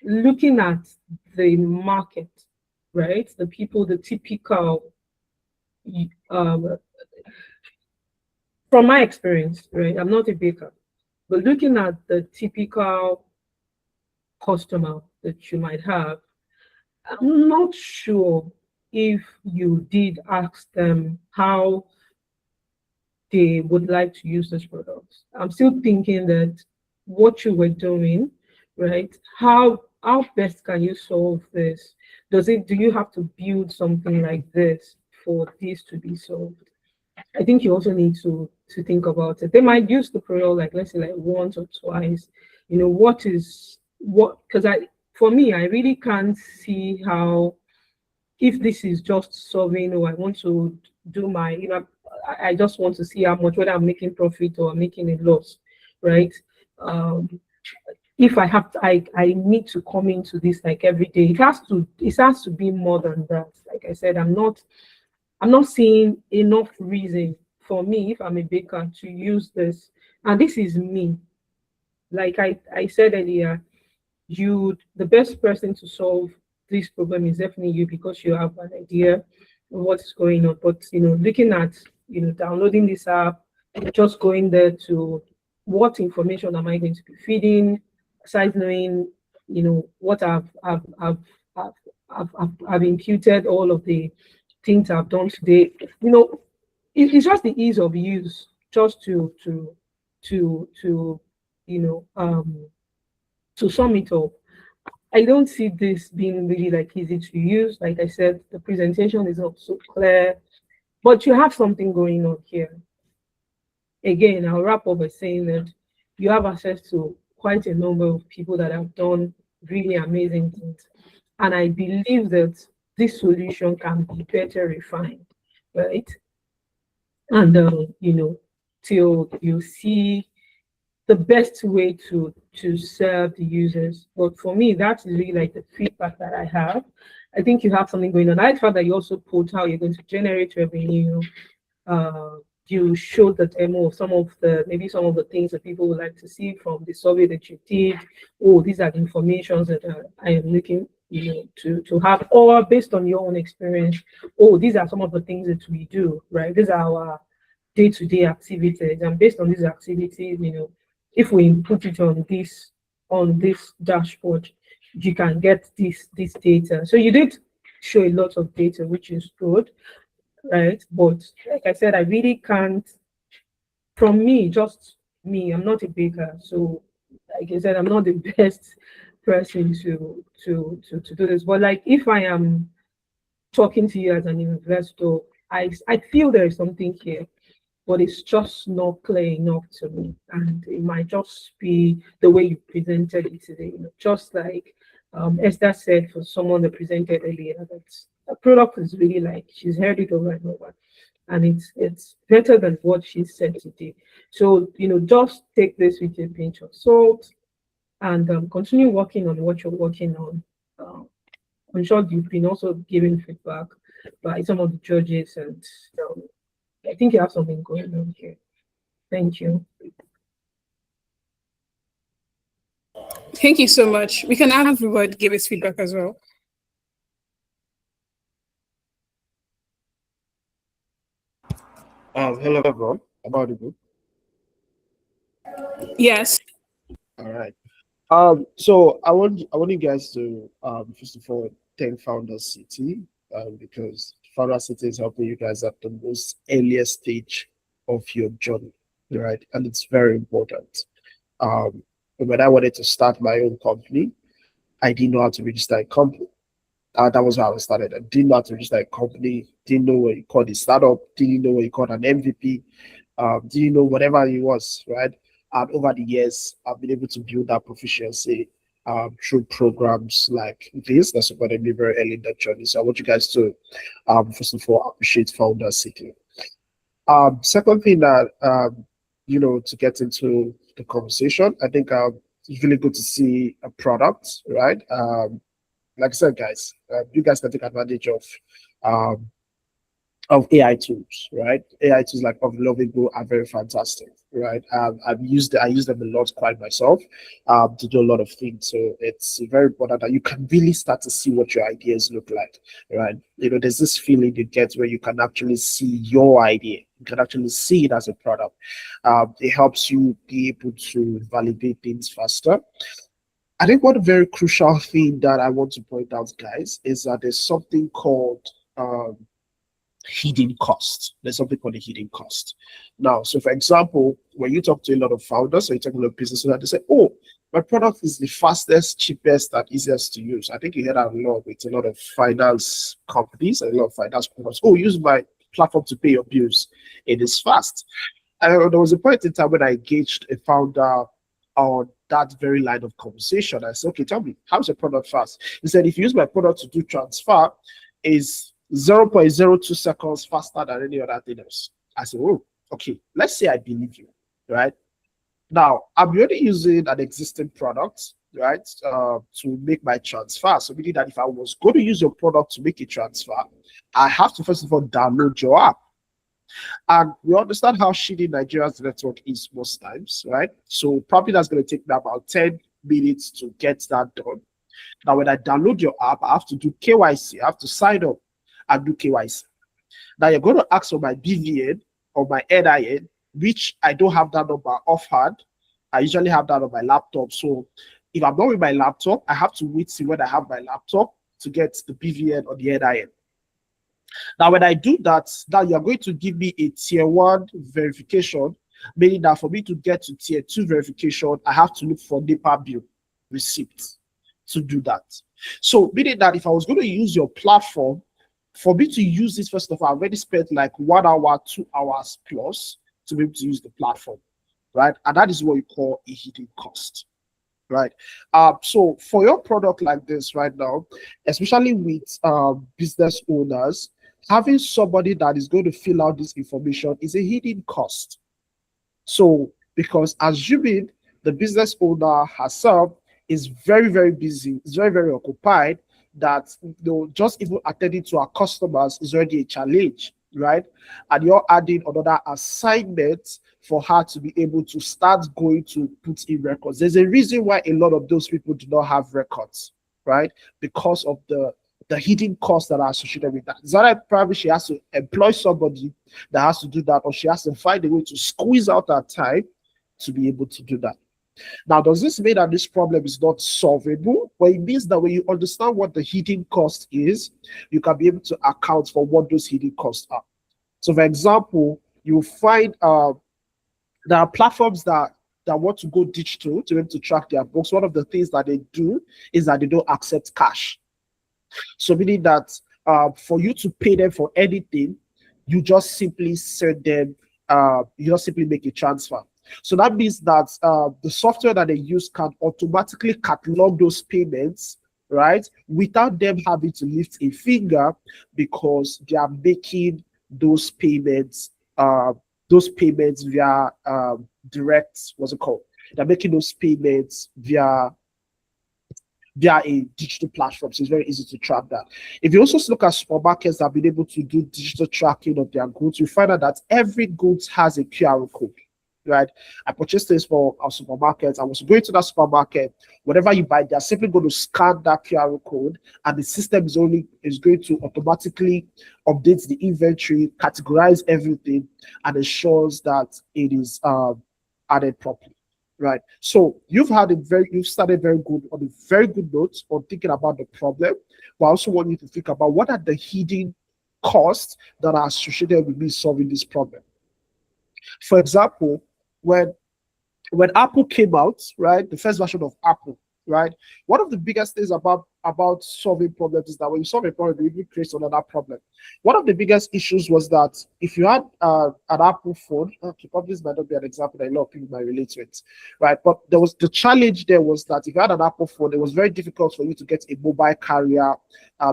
looking at the market, right? The people, the typical, um, from my experience, right? I'm not a baker, but looking at the typical customer that you might have, I'm not sure if you did ask them how they would like to use this product. I'm still thinking that what you were doing, right? How best can you solve this? Do you have to build something like this for this to be solved? I think you also need to think about it. They might use the product like, let's say, like once or twice. Because for me, I really can't see how, if this is just solving, or I want to do my, I just want to see how much, whether I'm making profit or I'm making a loss, right? Um, if I need to come into this like every day. It has to be more than that. Like I said, I'm not seeing enough reason for me, if I'm a baker, to use this. And this is me. Like I said earlier, the best person to solve this problem is definitely you, because you have an idea of what's going on. But looking at downloading this app, just going there to, what information am I going to be feeding, besides knowing what I've imputed all of the things I've done today. It's just the ease of use, just to you know um to sum it up. I don't see this being really like easy to use. Like I said, the presentation is not so clear, but you have something going on here. Again, I'll wrap up by saying that you have access to quite a number of people that have done really amazing things. And I believe that this solution can be better refined, right? And till you see the best way to serve the users. But for me, that's really like the feedback that I have. I think you have something going on. I thought that you also put how you're going to generate revenue. Uh, you showed the demo of some of the things that people would like to see from the survey that you did. Oh, these are the informations that I am looking to have, or based on your own experience. Oh, these are some of the things that we do, right? These are our day-to-day activities, and based on these activities, if we input it on this dashboard, you can get this data. So you did show a lot of data, which is good, right? But like I said, I really can't, from me, just me, I'm not a baker. So like I said, I'm not the best person to do this. But like, if I am talking to you as an investor, I feel there is something here, but it's just not clear enough to me. And it might just be the way you presented it today. Just like Esther said, for someone that presented earlier, that the product is really like, she's heard it over and over. And it's better than what she said today. So, just take this with a pinch of salt, and continue working on what you're working on. I'm sure you've been also given feedback by some of the judges, and I think you have something going on here. Thank you. Thank you so much. We can have Robert give his feedback as well. Hello everyone. About it. Yes. All right. So I want you guys to first of all thank FoundHerCity, because FoundHerCity is helping you guys at the most earliest stage of your journey, right? And it's very important. When I wanted to start my own company, I didn't know how to register a company, That was how I started. I didn't know how to register a company, didn't know what you called a startup, didn't know what you called an MVP, didn't know whatever it was, right? And over the years, I've been able to build that proficiency through programs like this that supported me very early in the journey. So I want you guys to, first of all, appreciate FoundHerCity. Second thing that, to get into the conversation, I think it's really good to see a product, right? Like I said, guys, you guys can take advantage um, of AI tools, right? AI tools like of Lovable are very fantastic, right? I use them a lot quite myself to do a lot of things. So it's very important that you can really start to see what your ideas look like, right? There's this feeling you get where you can actually see your idea. You can actually see it as a product. It helps you be able to validate things faster. I think one very crucial thing that I want to point out, guys, is that there's something called hidden cost. There's something called a hidden cost. Now, so for example, when you talk to a lot of founders or you talk to a lot of business owners, they say, oh, my product is the fastest, cheapest, and easiest to use. I think you hear that a lot with a lot of finance companies and a lot of finance products. Oh, use my platform to pay your bills. It is fast. And there was a point in time when I engaged a founder on that very line of conversation. I said, okay, tell me, how's your product fast? He said, if you use my product to do transfer, is 0.02 seconds faster than any other thing else. I said, oh, okay, let's say I believe you, right? Now, I'm already using an existing product, right, to make my transfer. So meaning that if I was going to use your product to make a transfer, I have to first of all download your app. And we understand how shitty Nigeria's network is most times, right? So probably that's going to take me about 10 minutes to get that done. Now, when I download your app, I have to do KYC. I have to sign up and do KYC. Now, you're going to ask for my BVN or my NIN, which I don't have that number offhand. I usually have that on my laptop. So if I'm not with my laptop, I have to wait till when I have my laptop to get the BVN or the NIN. Now, when I do that, now you're going to give me a tier 1 verification, meaning that for me to get to tier 2 verification, I have to look for NEPA bill receipt to do that. So meaning that if I was going to use your platform, for me to use this, first of all, I already spent like 1 hour, 2 hours plus to be able to use the platform, right? And that is what you call a hidden cost, right? So for your product like this right now, especially with business owners, having somebody that is going to fill out this information is a hidden cost. So because assuming the business owner herself is very, very busy, is very, very occupied, that just even attending to our customers is already a challenge, right? And you're adding another assignment for her to be able to start going to put in records. There's a reason why a lot of those people do not have records, right? Because of the hidden costs that are associated with that. It's not like probably she has to employ somebody that has to do that, or she has to find a way to squeeze out that time to be able to do that. Now, does this mean that this problem is not solvable? Well, it means that when you understand what the hidden cost is, you can be able to account for what those hidden costs are. So, for example, you find there are platforms that want to go digital to be able to track their books. One of the things that they do is that they don't accept cash. So meaning that for you to pay them for anything, you just simply send them, you just simply make a transfer. So that means that the software that they use can automatically catalog those payments, right, without them having to lift a finger, because they are making those payments via direct, what's it called? They're making those payments via a digital platform, so it's very easy to track that. If you also look at supermarkets that have been able to do digital tracking of their goods, you find out that every goods has a QR code, right? I purchased this for our supermarket. I was going to that supermarket. Whatever you buy, they're simply going to scan that QR code, and the system is going to automatically update the inventory, categorize everything, and ensures that it is added properly. Right. So you've started very good on a very good note on thinking about the problem, but I also want you to think about what are the hidden costs that are associated with me solving this problem. For example, when Apple came out, right, the first version of Apple, right, one of the biggest things about about solving problems is that when you solve a problem, you even create another problem. One of the biggest issues was that if you had an Apple phone, okay, probably this might not be an example that a lot of people might relate to it, right? But there was the challenge there was that if you had an Apple phone, it was very difficult for you to get a mobile carrier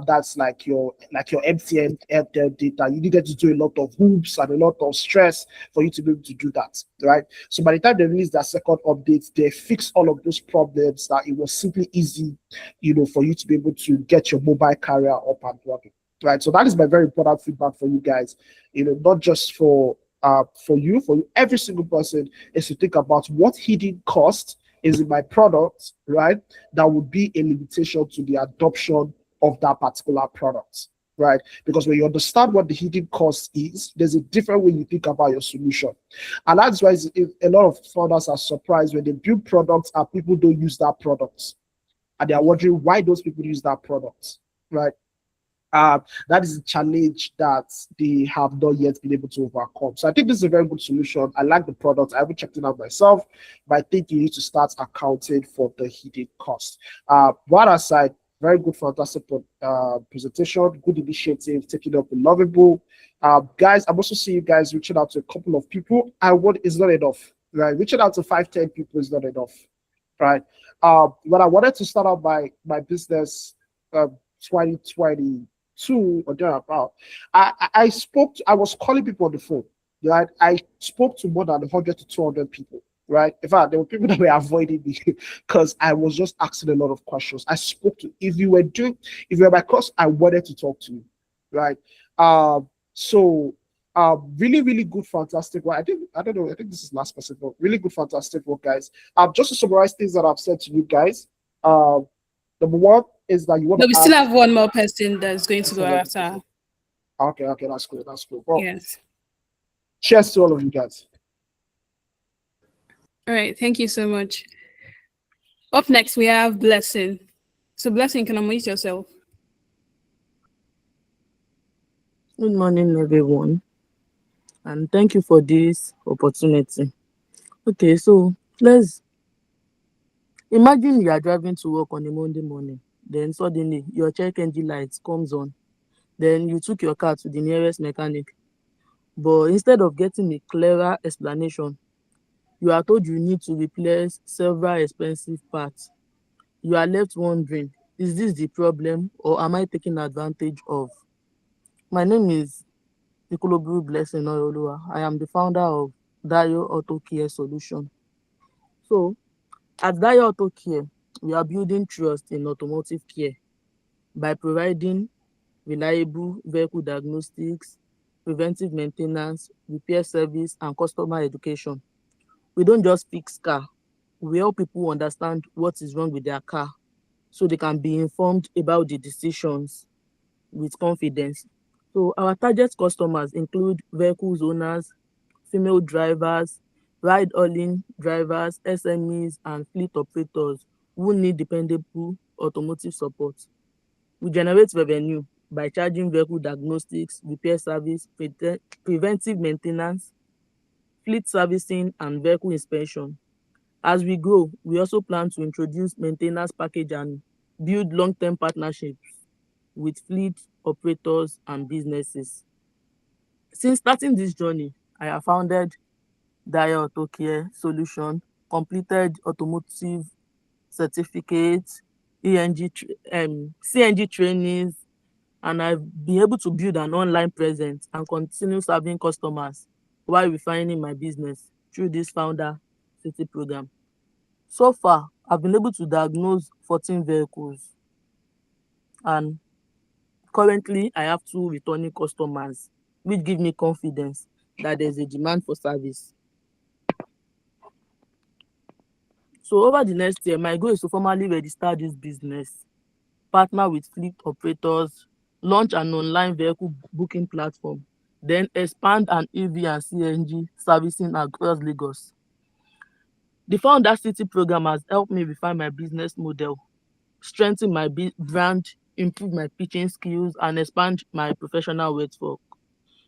that's like your MTN Airtel data. You needed to do a lot of hoops and a lot of stress for you to be able to do that, right? So by the time they released their second update, they fixed all of those problems that it was simply easy, for you to be able to get your mobile carrier up and running, right? So that is my very important feedback for you guys, not just for you, every single person is to think about what hidden cost is in my product, right? That would be a limitation to the adoption of that particular product, right? Because when you understand what the hidden cost is, there's a different way you think about your solution. And that's why a lot of founders are surprised when they build products and people don't use that product. And they are wondering why those people use that product, right? That is a challenge that they have not yet been able to overcome. So I think this is a very good solution. I like the product. I haven't checked it out myself, but I think you need to start accounting for the hidden cost. One aside, very good, fantastic presentation, good initiative, taking up the lovable. Guys, I'm also seeing you guys reaching out to a couple of people. It's not enough, right? Reaching out to 5, 10 people is not enough, right? When I wanted to start out my business, 2022 or thereabout, I was calling people on the phone, right? I spoke to more than 100 to 200 people, right? In fact, there were people that were avoiding me because I was just asking a lot of questions. I spoke to, if you were my course, I wanted to talk to you, right? So really, really good, fantastic work. I don't know, I think this is last person, but really good, fantastic work, guys. Just to summarize things that I've said to you guys, number one is that you want No, to we still have one more person that's going to go after. Okay, that's cool. Well, Yes. cheers to all of you guys. All right. Thank you so much. Up next, we have Blessing. So, Blessing, can unmute yourself? Good morning, everyone, and thank you for this opportunity. Okay, so let's imagine you are driving to work on a Monday morning, then suddenly your check engine light comes on. Then you took your car to the nearest mechanic, but instead of getting a clearer explanation, you are told you need to replace several expensive parts. You are left wondering, is this the problem or am I taking advantage of? My name is Ikolobu Blessing Oyoluwa. I am the founder of Dayo Auto Care Solution. So, at Dayo Auto Care, we are building trust in automotive care by providing reliable vehicle diagnostics, preventive maintenance, repair service, and customer education. We don't just fix car. We help people understand what is wrong with their car so they can be informed about the decisions with confidence. So our target customers include vehicles owners, female drivers, ride-hailing drivers, SMEs, and fleet operators who need dependable automotive support. We generate revenue by charging vehicle diagnostics, repair service, preventive maintenance, fleet servicing, and vehicle inspection. As we grow, we also plan to introduce maintenance package and build long-term partnerships with fleet operators and businesses. Since starting this journey, I have founded Dayo Auto Care Solution, completed automotive certificates, CNG trainings, and I've been able to build an online presence and continue serving customers while refining my business through this FoundHerCity program. So far, I've been able to diagnose 14 vehicles, and currently I have 2 returning customers, which give me confidence that there's a demand for service. So over the next year, my goal is to formally register this business, partner with fleet operators, launch an online vehicle booking platform, then expand an EV and CNG servicing across Lagos. The FoundHerCity program has helped me refine my business model, strengthen my brand, improve my pitching skills, and expand my professional network.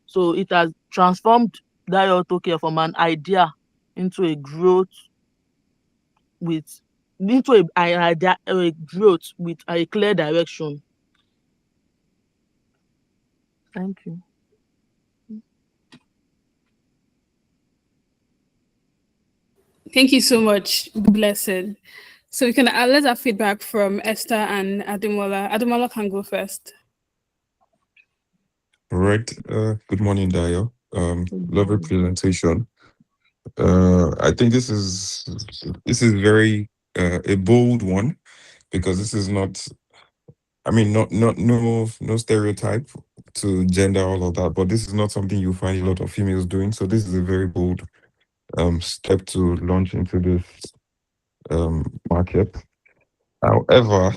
So it has transformed Dayo Auto Care from an idea into a growth with into a growth with a clear direction. Thank you. Thank you so much, Blessed. So we can let's have feedback from Esther and Ademola. Ademola can go first. All right. Good morning, Dayo. Lovely presentation. I think this is very a bold one because this is not. I mean, not no stereotype to gender all of that, but this is not something you find a lot of females doing. So this is a very bold step to launch into this market. However,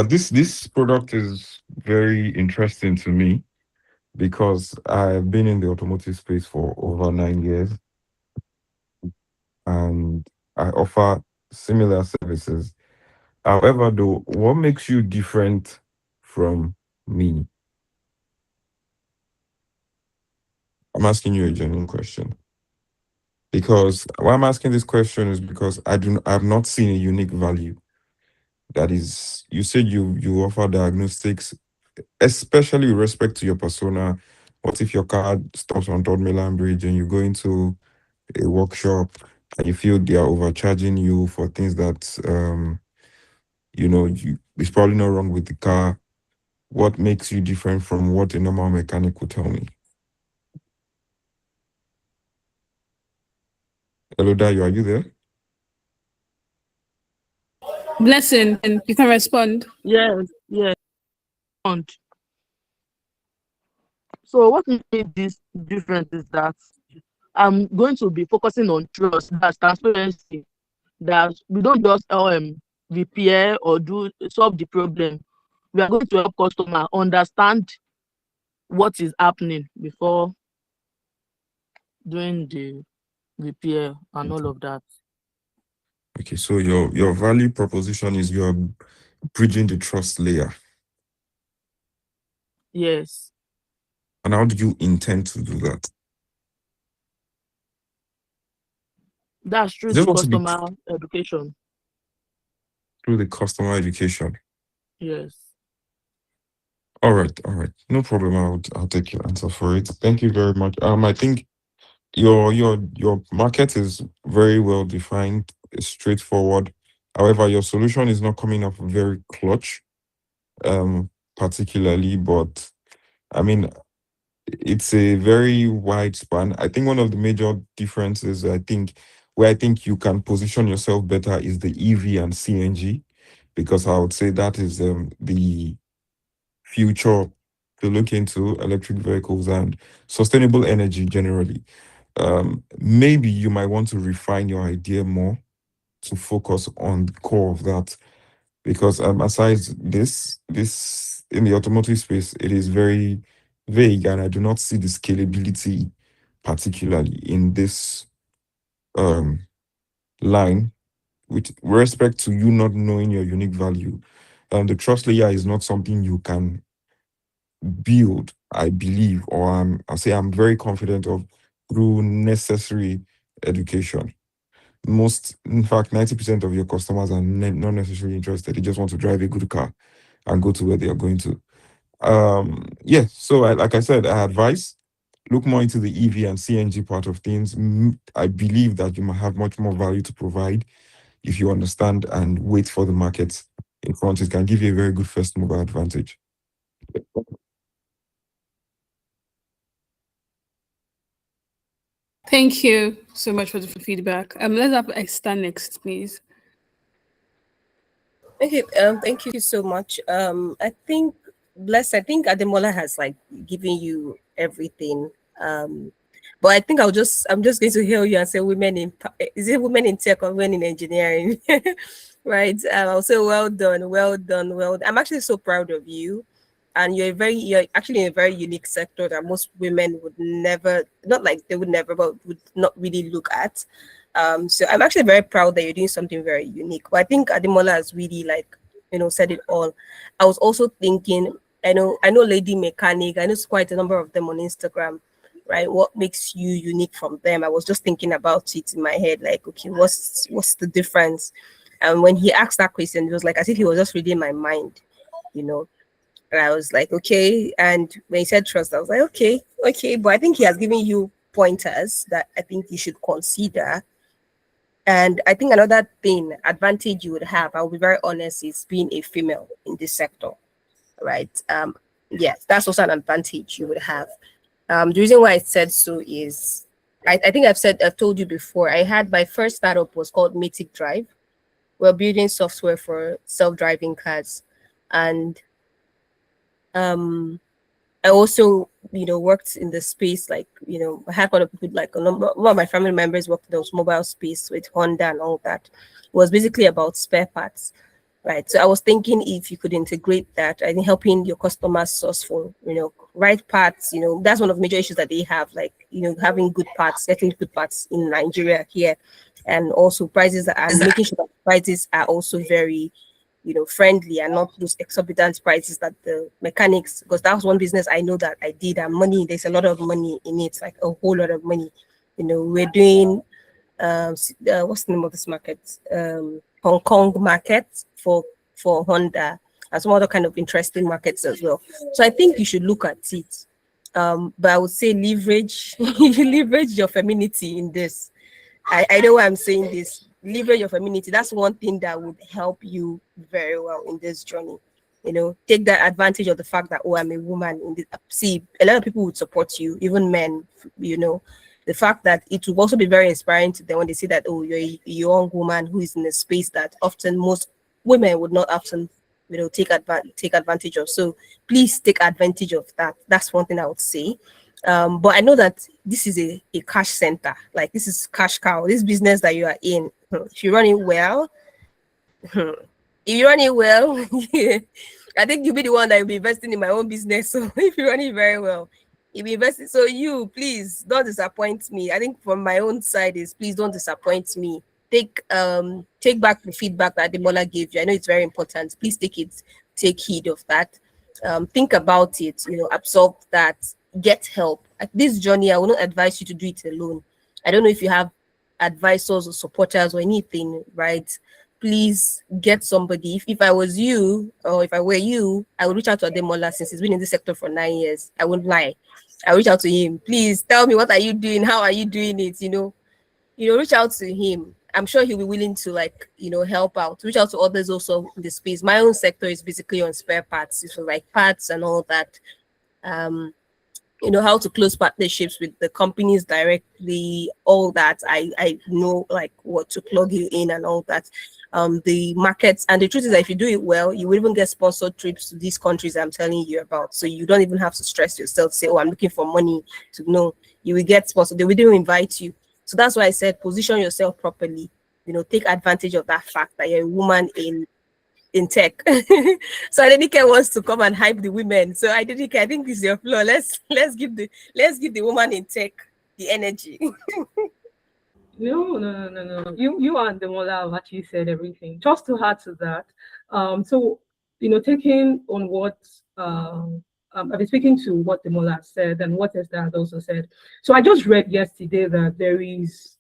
this product is very interesting to me because I've been in the automotive space for over 9 years and I offer similar services. However, though, what makes you different from me? I'm asking you a genuine question. Because why I'm asking this question is because I've not seen a unique value. That is, you said you offer diagnostics, especially with respect to your persona. What if your car stops on Third Milan Bridge and you go into a workshop and you feel they are overcharging you for things that it's probably not wrong with the car. What makes you different from what a normal mechanic would tell me? Hello, Dayo, are you there? Blessing, and you can respond. Yes. So what made this difference is that I'm going to be focusing on trust, that's transparency, that we don't just repair or solve the problem. We are going to help customer understand what is happening before doing the repair and all of that. Okay, so your value proposition is you're bridging the trust layer. Yes. And how do you intend to do that? That's through Is it the supposed to be customer education. through the customer education? Yes. All right. No problem. I'll take your answer for it. Thank you very much. I think your market is very well defined, it's straightforward. However, your solution is not coming off very clutch, particularly, but I mean, it's a very wide span. I think one of the major differences, where I think you can position yourself better is the EV and CNG, because I would say that is the future to look into electric vehicles and sustainable energy generally. Maybe you might want to refine your idea more to focus on the core of that, because aside this in the automotive space, it is very vague, and I do not see the scalability, particularly in this line, with respect to you not knowing your unique value. The trust layer is not something you can build, I believe, or I'm very confident of, through necessary education. In fact, 90% of your customers are not necessarily interested. They just want to drive a good car and go to where they are going to. So like I said, I advise look more into the EV and CNG part of things. I believe that you might have much more value to provide if you understand and wait for the market in front. It can give you a very good first mover advantage. Thank you so much for the feedback. Let's have Esther next, please. Okay, thank you so much. I think Ademola has like given you everything. But I think I'm just going to hear you and say is it women in tech or women in engineering? Right. I'll say well done, well done, well done. I'm actually so proud of you. And you're actually in a very unique sector that most women would never, not like they would never, but would not really look at. So I'm actually very proud that you're doing something very unique. But I think Ademola has really said it all. I was also thinking, I know Lady Mechanic, I know quite a number of them on Instagram, right? What makes you unique from them? I was just thinking about it in my head, like, okay, what's the difference? And when he asked that question, it was like as if he was just reading my mind, you know. And I was like, okay. And when he said trust, I was like, okay, okay. But I think he has given you pointers that I think you should consider. And I think another thing, advantage you would have, I'll be very honest, is being a female in this sector, right? Yes, that's also an advantage you would have. The reason why I said so is I think I've told you before, I had my first startup was called Matic Drive. We're building software for self-driving cars. And I also, worked in the space, like, I had a lot of people, like a lot of my family members worked in those mobile space with Honda and all that. It was basically about spare parts, right? So I was thinking if you could integrate that, I think helping your customers source for, right parts, that's one of the major issues that they have, like, having good parts, getting good parts in Nigeria here, and also prices and making sure that prices are also very friendly and not those exorbitant prices that the mechanics, because that was one business I know that I did, and there's a lot of money in it, like a whole lot of money. We're doing what's the name of this market? Hong Kong market for Honda, and some other kind of interesting markets as well. So I think you should look at it. But I would say leverage leverage your femininity in this. I know why I'm saying this. Leverage your femininity. That's one thing that would help you very well in this journey. Take that advantage of the fact that, oh, I'm a woman. See, a lot of people would support you, even men. The fact that it will also be very inspiring to them when they see that, oh, you're a young woman who is in a space that often most women would not often, take advantage of. So please take advantage of that. That's one thing I would say. But I know that this is a cash center, like this is cash cow, this business that you are in. If you run it well, if you run it well, I think you'll be the one that will be investing in my own business. So if you run it very well, you'll be investing. So you please don't disappoint me. I think from my own side is please don't disappoint me. Take back the feedback that Demola gave you. I know it's very important. Please take heed of that. Think about it, absorb that, get help. At this journey, I will not advise you to do it alone. I don't know if you have advisors or supporters or anything, right? Please get somebody. If I was you, or if I were you, I would reach out to Ademola since he's been in this sector for 9 years. I wouldn't lie. I reach out to him. Please tell me, what are you doing? How are you doing it? Reach out to him. I'm sure he'll be willing to help out. Reach out to others also in the space. My own sector is basically on spare parts. It's like parts and all that. How to close partnerships with the companies directly, all that. I know like what to plug you in and all that. The markets, and the truth is that if you do it well, you will even get sponsored trips to these countries I'm telling you about. So you don't even have to stress yourself, say, oh, I'm looking for money to know. You will get sponsored. They will even invite you. So that's why I said position yourself properly. Take advantage of that fact that you're a woman in tech. So Adenike wants to come and hype the women. So Adenike, I think this is your floor. Let's give the woman in tech the energy. No. You and the mother have actually said everything. Just to add to that, so taking on what I've been speaking to what the mother said and what Esther has also said. So I just read yesterday that there is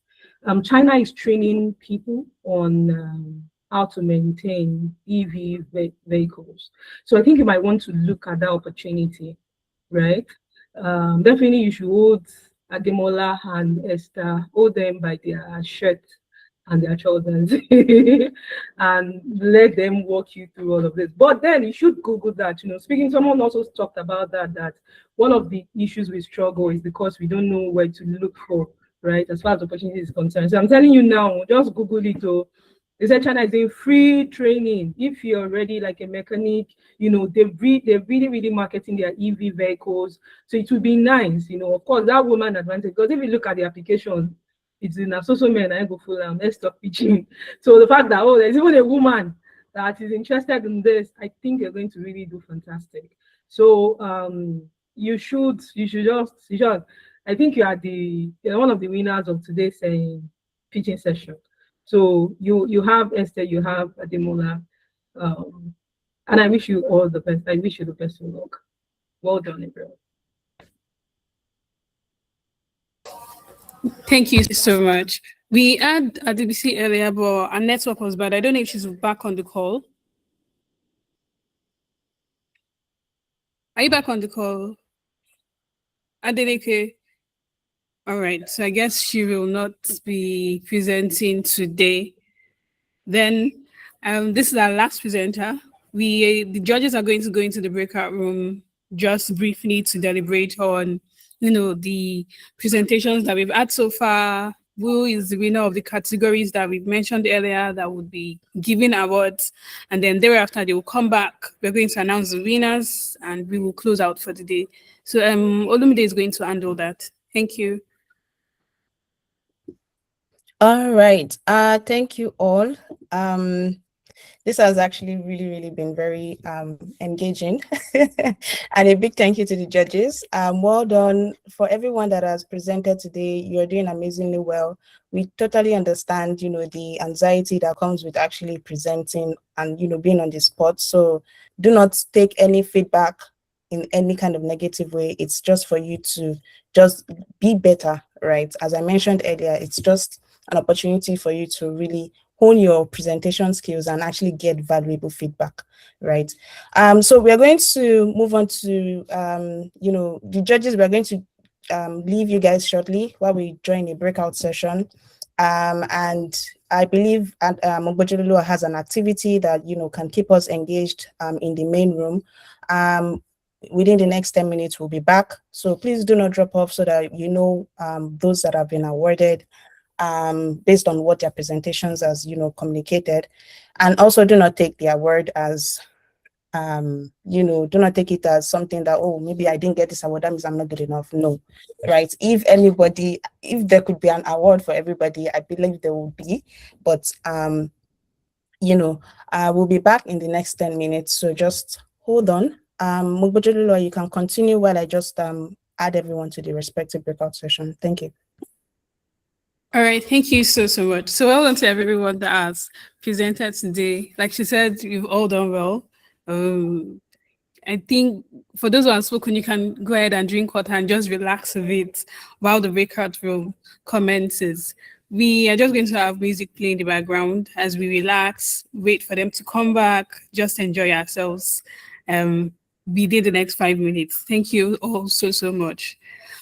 China is training people on how to maintain EV vehicles. So I think you might want to look at that opportunity, right? Definitely you should hold Ademola and Esther, hold them by their shirt and their shoulders and let them walk you through all of this. But then you should Google that. Speaking, someone also talked about that one of the issues we struggle is because we don't know where to look for, right, as far as opportunity is concerned. So I'm telling you now, just Google it. They said China is doing free training. If you're already like a mechanic, they're really marketing their EV vehicles. So it would be nice, of course, that woman advantage. Because if you look at the application, it's in a social media, I go full let's stop pitching. So the fact that there's even a woman that is interested in this, I think you're going to really do fantastic. So you should. I think you're one of the winners of today's pitching session. So you have Esther, you have Ademola, and I wish you all the best. I wish you the best of luck. Well done, everyone. Thank you so much. We had DBC earlier, but our network was bad. I don't know if she's back on the call. Are you back on the call? Adeleke? All right. So I guess she will not be presenting today. Then this is our last presenter. The judges are going to go into the breakout room just briefly to deliberate on, the presentations that we've had so far, who is the winner of the categories that we've mentioned earlier that would be giving awards. And then thereafter, they will come back. We're going to announce the winners and we will close out for the day. So Olumide is going to handle that. Thank you. All right. Thank you all. This has actually really been very engaging. And a big thank you to the judges. Well done for everyone that has presented today. You're doing amazingly well. We totally understand, the anxiety that comes with actually presenting and, being on the spot. So do not take any feedback in any kind of negative way. It's just for you to just be better, right? As I mentioned earlier, it's just an opportunity for you to really hone your presentation skills and actually get valuable feedback, right? So we are going to move on to, the judges. We are going to leave you guys shortly while we join a breakout session. And I believe Ogbojololo has an activity that, can keep us engaged in the main room. Within the next 10 minutes, we'll be back. So please do not drop off so that those that have been awarded based on what their presentations has communicated, and also do not take their word as do not take it as something that, oh, maybe I didn't get this award, that means I'm not good enough. No, right? If there could be an award for everybody, I believe there will be, but we'll be back in the next 10 minutes, so just hold on. Ogbojololo, you can continue while I just add everyone to the respective breakout session. Thank you. All right, thank you so much. So well done to everyone that has presented today. Like she said, you've all done well. I think for those who have spoken, you can go ahead and drink water and just relax a bit while the breakout room commences. We are just going to have music playing in the background as we relax, wait for them to come back, just enjoy ourselves. Within the next 5 minutes. Thank you all so much.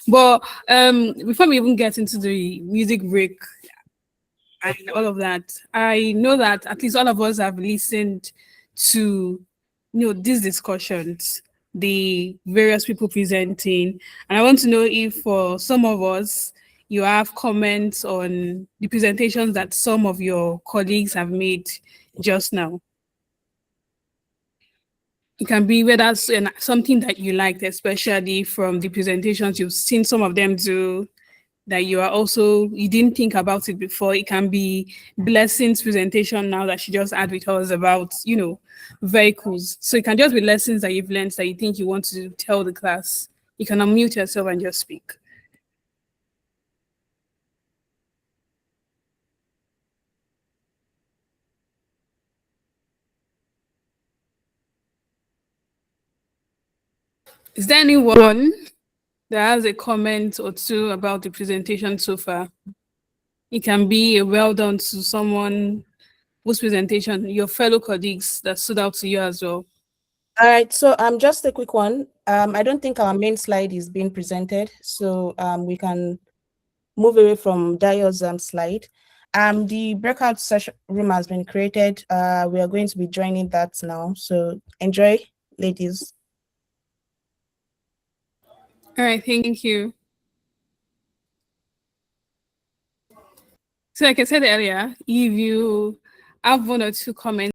But before we even get into the music break and all of that, I know that at least all of us have listened to these discussions, the various people presenting, and I want to know if for some of us you have comments on the presentations that some of your colleagues have made just now. It can be whether it's something that you liked, especially from the presentations you've seen some of them do, that you didn't think about it before. It can be Blessing's presentation now that she just had with us about, vehicles. So it can just be lessons that you've learned that you think you want to tell the class. You can unmute yourself and just speak. Is there anyone that has a comment or two about the presentation so far? It can be a well done to someone whose presentation, your fellow colleagues that stood out to you as well. All right, so just a quick one. I don't think our main slide is being presented, so we can move away from Dayo's slide. The breakout session room has been created. We are going to be joining that now, so enjoy, ladies. All right, thank you. So like I said earlier, if you have one or two comments